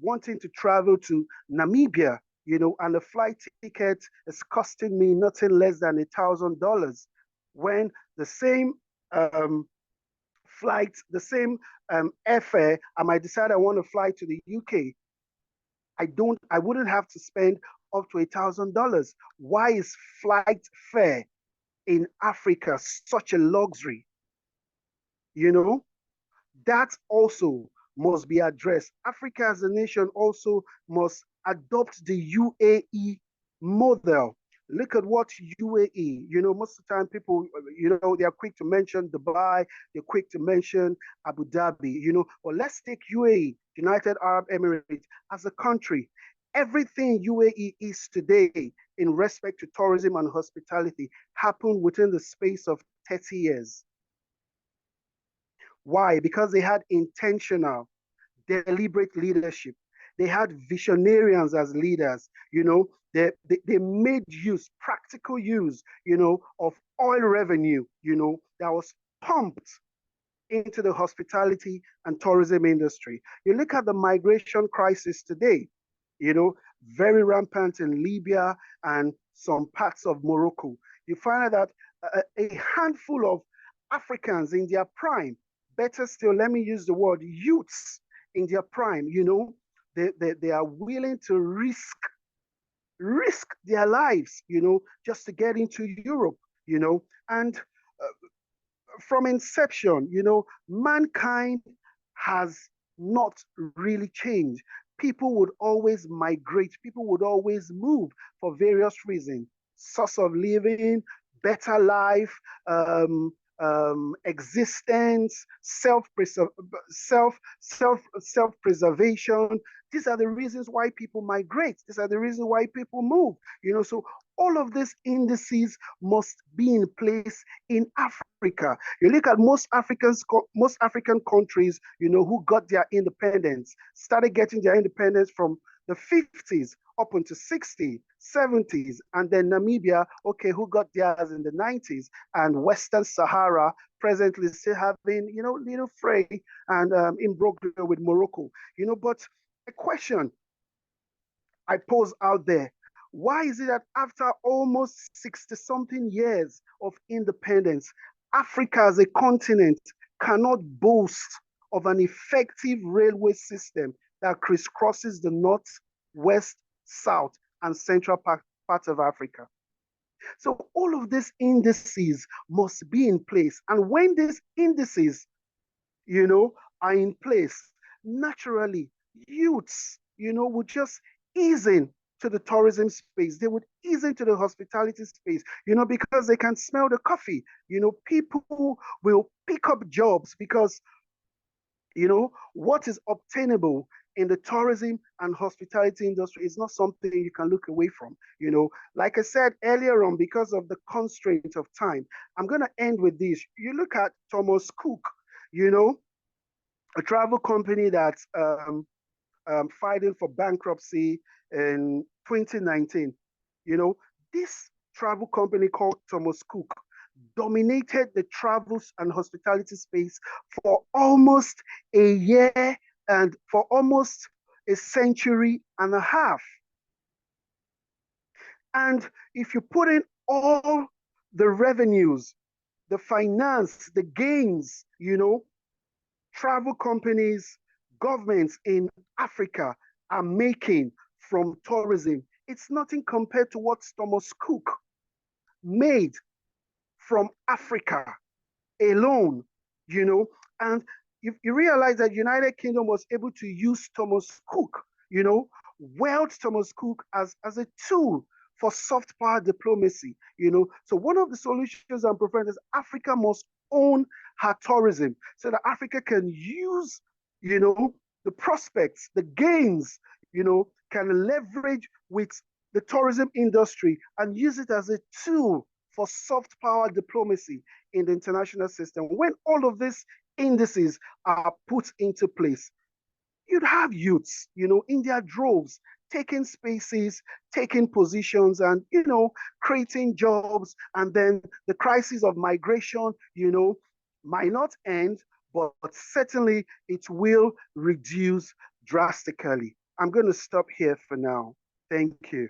C: wanting to travel to Namibia, you know, and the flight ticket is costing me nothing less than $1,000, when the same flight, the same airfare, I might decide I want to fly to the UK. I wouldn't have to spend up to $1,000. Why is flight fare in Africa such a luxury? You know, that also must be addressed. Africa as a nation also must adopt the UAE model. Look at what UAE, most of the time people, they are quick to mention Dubai, they're quick to mention Abu Dhabi, but let's take UAE, United Arab Emirates, as a country. Everything UAE is today in respect to tourism and hospitality happened within the space of 30 years. Why? Because they had intentional, deliberate leadership. They had visionarians as leaders, they made use, practical use, of oil revenue, that was pumped into the hospitality and tourism industry. You look at the migration crisis today, very rampant in Libya and some parts of Morocco. You find out that a handful of Africans in their prime, better still, let me use the word youths in their prime, they are willing to risk their lives, just to get into Europe, and from inception, mankind has not really changed. People would always migrate, people would always move for various reasons, source of living, better life, existence, self-preservation. These are the reasons why people migrate. These are the reasons why people move. So all of these indices must be in place in Africa. You look at most African countries, who got their independence, started getting their independence from the 50s up into 60s, 70s, and then Namibia, okay, who got theirs in the 90s, and Western Sahara presently still having, little fray and imbroglio with Morocco, but a question I pose out there, why is it that after almost 60-something years of independence, Africa as a continent cannot boast of an effective railway system that crisscrosses the north, west, south, and central part of Africa? So all of these indices must be in place. And when these indices, are in place, naturally, youths, would just ease in to the tourism space. They would ease into the hospitality space, because they can smell the coffee. People will pick up jobs because, what is obtainable in the tourism and hospitality industry is not something you can look away from. Like I said earlier on, because of the constraint of time, I'm going to end with this. You look at Thomas Cook, a travel company that's fighting for bankruptcy in 2019. This travel company called Thomas Cook dominated the travels and hospitality space for almost a year and for almost a century and a half. And if you put in all the revenues, the finance, the gains, travel companies, governments in Africa are making from tourism, it's nothing compared to what Thomas Cook made from Africa alone, and you realize that United Kingdom was able to use Thomas Cook, wield Thomas Cook as a tool for soft power diplomacy, So one of the solutions I'm preferring is Africa must own her tourism so that Africa can use, the prospects, the gains, can leverage with the tourism industry and use it as a tool for soft power diplomacy in the international system. When all of these indices are put into place, you'd have youths, in their droves, taking spaces, taking positions, and, creating jobs. And then the crisis of migration, might not end, but certainly it will reduce drastically. I'm going to stop here for now. Thank you.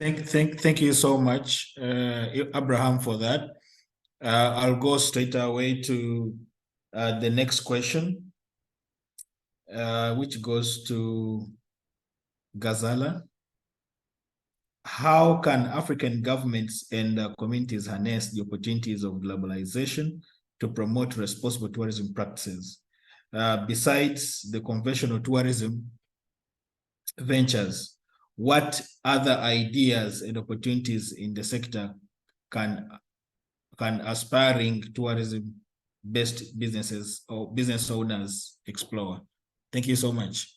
A: Thank you so much, Abraham, for that. I'll go straight away to the next question, which goes to Ghazala. How can African governments and communities harness the opportunities of globalization to promote responsible tourism practices? Besides the conventional tourism ventures, what other ideas and opportunities in the sector can aspiring tourism-based businesses or business owners explore? Thank you so much.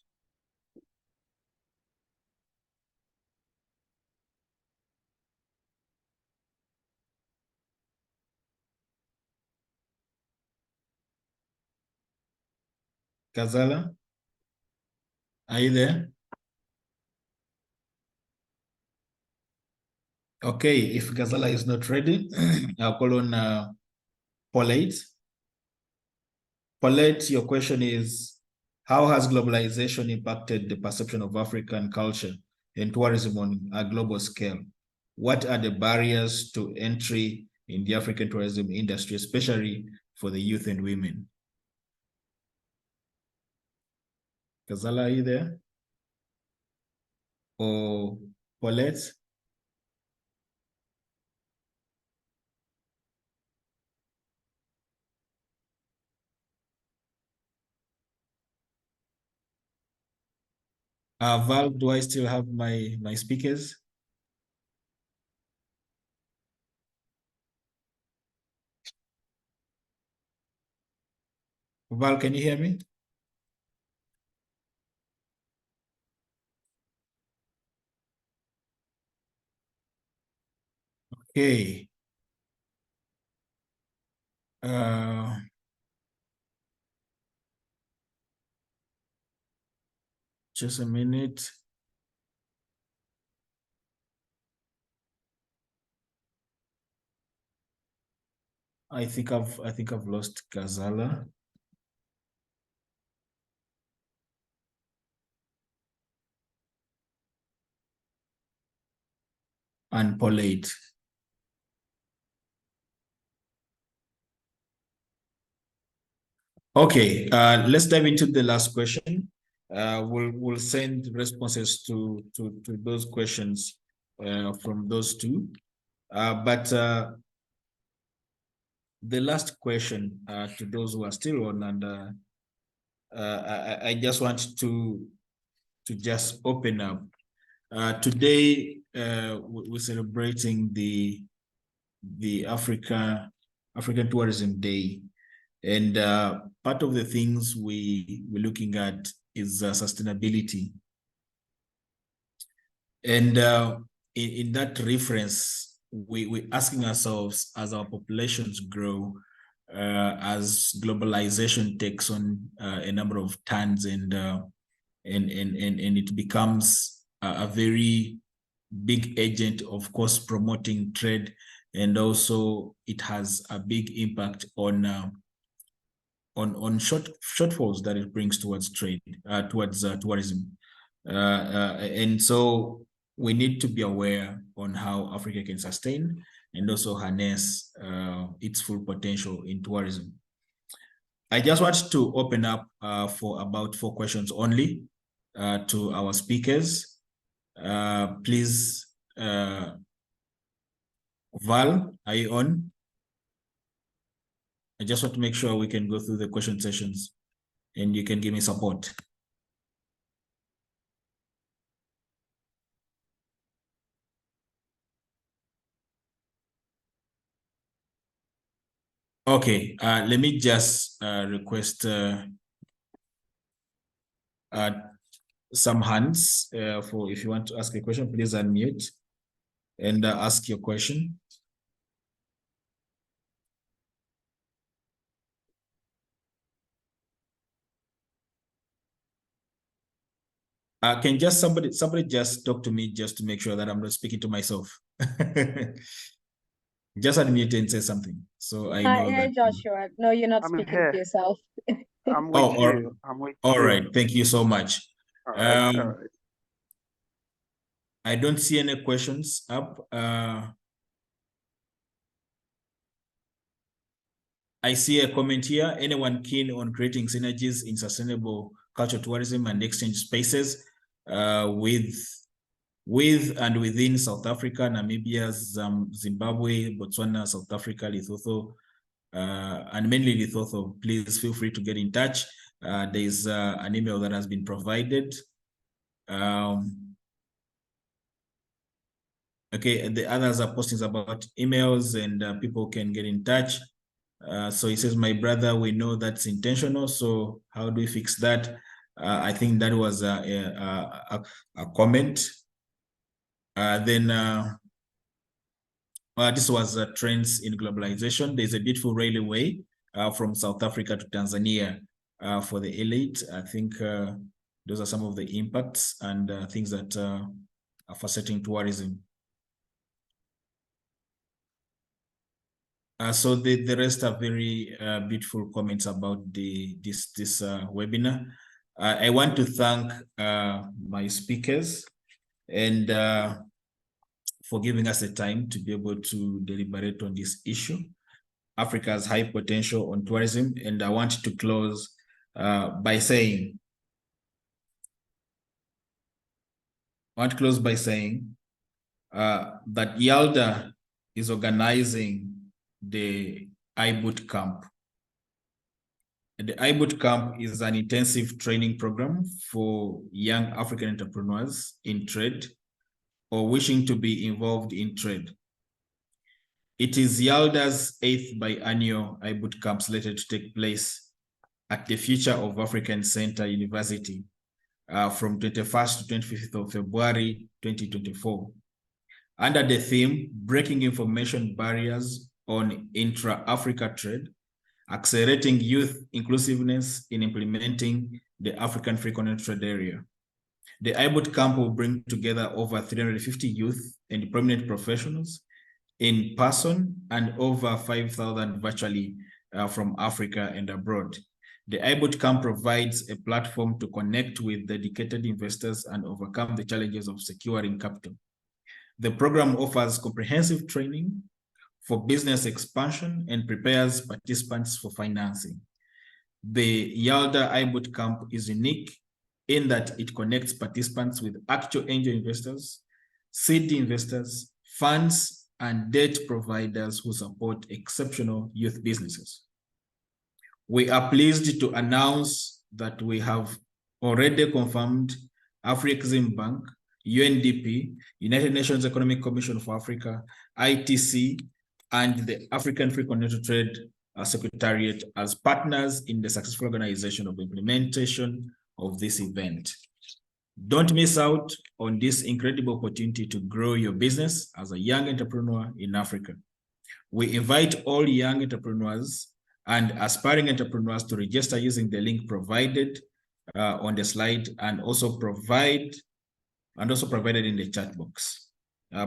A: Ghazala, are you there? Okay, if Ghazala is not ready, I'll call on Paulette. Paulette, your question is, how has globalization impacted the perception of African culture and tourism on a global scale? What are the barriers to entry in the African tourism industry, especially for the youth and women? Ghazala, are you there? Or Paulette? Val, do I still have my speakers? Val, can you hear me? Okay. Just a minute. I think I've lost Ghazala. And Paulette. Okay, let's dive into the last question. We'll send responses to those questions from those two. But the last question to those who are still on, and I just want to just open up. Today, we're celebrating the African Tourism Day. And part of the things we're looking at is sustainability. And in that reference, we're asking ourselves, as our populations grow, as globalization takes on a number of turns, and it becomes a very big agent, of course, promoting trade, and also it has a big impact on shortfalls that it brings towards trade, towards tourism. And so we need to be aware on how Africa can sustain and also harness its full potential in tourism. I just want to open up for about 4 questions only to our speakers. Please, Val, are you on? I just want to make sure we can go through the question sessions and you can give me support. Okay, let me just request some hands for if you want to ask a question, please unmute and ask your question. Can just somebody just talk to me just to make sure that I'm not speaking to myself. Just unmute and say something, so I know
D: Hi,
A: that.
D: Joshua. No, you're not speaking
C: here
D: to yourself.
C: I'm with you. I'm with
A: all
C: you.
A: right. Thank you so much.
C: All right.
A: I don't see any questions up. I see a comment here. Anyone keen on creating synergies in sustainable cultural tourism and exchange spaces with and within South Africa, Namibia, Zimbabwe, Botswana, South Africa, Lesotho, and mainly Lesotho. Please feel free to get in touch. There's an email that has been provided. Okay, and the others are postings about emails, and people can get in touch. So he says, my brother, we know that's intentional. So how do we fix that? I think that was a comment. This was trends in globalization. There's a beautiful railway from South Africa to Tanzania for the elite. I think those are some of the impacts and things that are facilitating tourism. So the rest are very beautiful comments about this webinar. I want to thank my speakers and for giving us the time to be able to deliberate on this issue. Africa's high potential on tourism, and I want to close by saying that YALDA is organizing the iBoot Camp. The iBoot Camp is an intensive training program for young African entrepreneurs in trade or wishing to be involved in trade. It is YALDA's 8th biannual iBoot Camp slated to take place at the Future of African Center University from 21st to 25th of February 2024. Under the theme, Breaking Information Barriers on Intra-Africa Trade, Accelerating Youth Inclusiveness in Implementing the African Free Continental Trade Area. The iBoot Camp will bring together over 350 youth and prominent professionals in person and over 5,000 virtually from Africa and abroad. The iBoot Camp provides a platform to connect with dedicated investors and overcome the challenges of securing capital. The program offers comprehensive training for business expansion and prepares participants for financing. The YALDA iBoot Camp is unique in that it connects participants with actual angel investors, seed investors, funds, and debt providers who support exceptional youth businesses. We are pleased to announce that we have already confirmed Afrexim Bank, UNDP, United Nations Economic Commission for Africa, ITC, and the African Free Continental Trade Secretariat as partners in the successful organization of the implementation of this event. Don't miss out on this incredible opportunity to grow your business as a young entrepreneur in Africa. We invite all young entrepreneurs and aspiring entrepreneurs to register using the link provided on the slide and also provided in the chat box.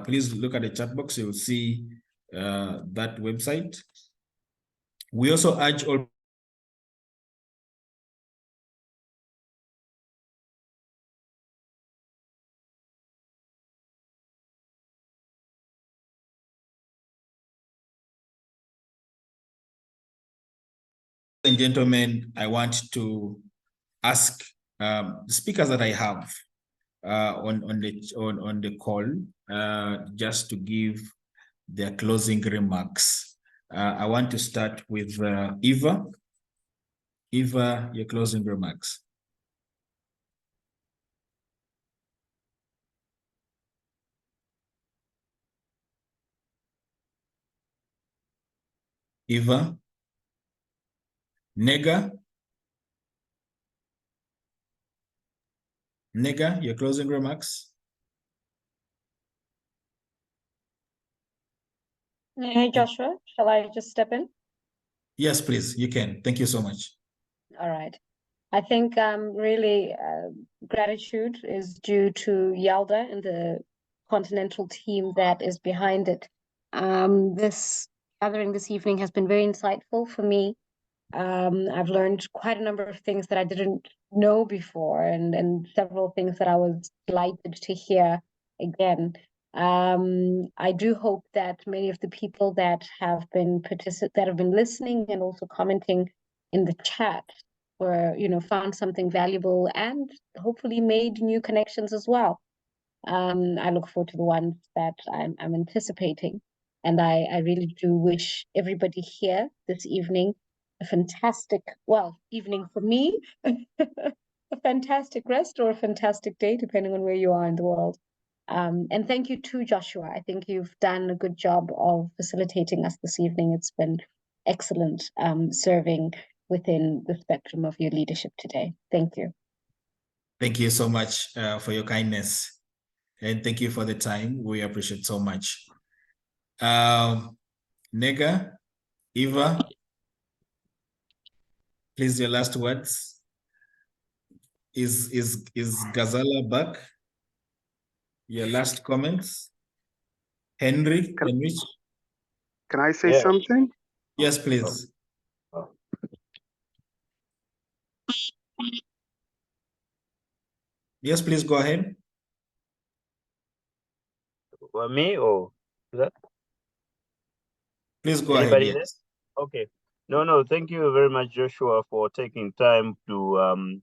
A: Please look at the chat box. You'll see that website. We also urge all and gentlemen, I want to ask the speakers that I have on the call just to give their closing remarks. I want to start with Eva. Eva, your closing remarks. Eva. Nega, your closing remarks.
D: Hey, Joshua, shall I just step in?
A: Yes, please, you can. Thank you so much. All
D: right. I think really gratitude is due to YALDA and the continental team that is behind it. This gathering this evening has been very insightful for me. I've learned quite a number of things that I didn't know before, and several things that I was delighted to hear again. I do hope that many of the people that have been listening and also commenting in the chat or found something valuable and hopefully made new connections as well. I look forward to the ones that I'm anticipating, and I really do wish everybody here this evening a fantastic evening for me, a fantastic rest or a fantastic day depending on where you are in the world. And thank you to Joshua. I think you've done a good job of facilitating us this evening. It's been excellent serving within the spectrum of your leadership today. Thank you.
A: Thank you so much for your kindness. And thank you for the time. We appreciate so much. Nega, Eva, please, your last words. Is Gazala back? Your last comments? Henry?
C: Can I say something?
A: Yes, please. Yes, please go ahead.
F: Well, me or that?
A: Please go
F: Anybody
A: ahead. Yes.
F: Okay. No, thank you very much, Joshua, for taking time to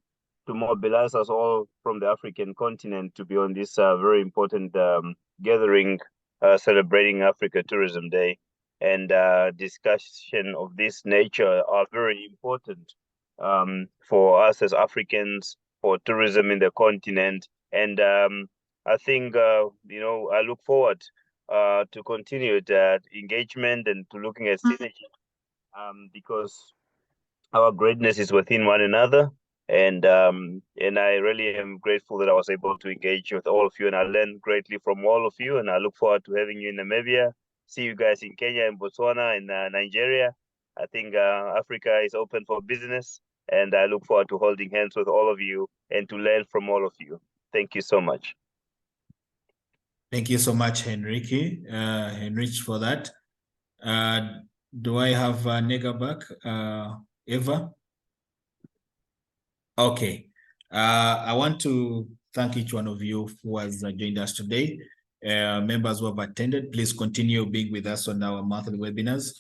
F: mobilize us all from the African continent to be on this very important gathering celebrating Africa Tourism Day. And discussion of this nature are very important for us as Africans, for tourism in the continent. And I think, I look forward to continue that engagement and to looking at synergy because our greatness is within one another. And I really am grateful that I was able to engage with all of you, and I learned greatly from all of you. And I look forward to having you in Namibia, see you guys in Kenya, in Botswana, in Nigeria. I think Africa is open for business, and I look forward to holding hands with all of you and to learn from all of you. Thank you so much.
A: Thank you so much, Henrich, for that. Do I have Nega back? Eva? Okay. I want to thank each one of you who has joined us today. Members who have attended, please continue being with us on our monthly webinars.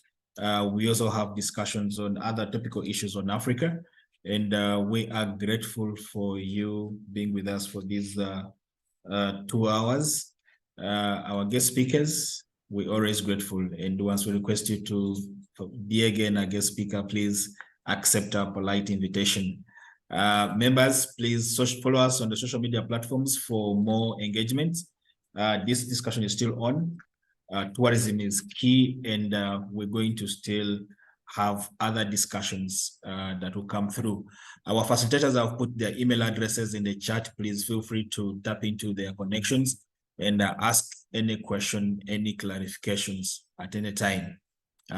A: We also have discussions on other topical issues on Africa, and we are grateful for you being with us for these 2 hours. Our guest speakers, we're always grateful, and once we request you to be again a guest speaker, please accept our polite invitation. Members, please follow us on the social media platforms for more engagement. This discussion is still on. Tourism is key, and we're going to still have other discussions that will come through. Our facilitators have put their email addresses in the chat. Please feel free to tap into their connections and ask any question, any clarifications at any time.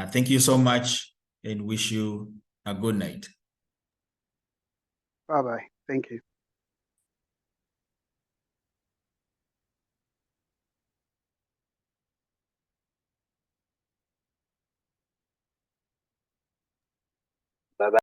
A: Thank you so much, and wish you a good night.
C: Bye-bye. Thank you.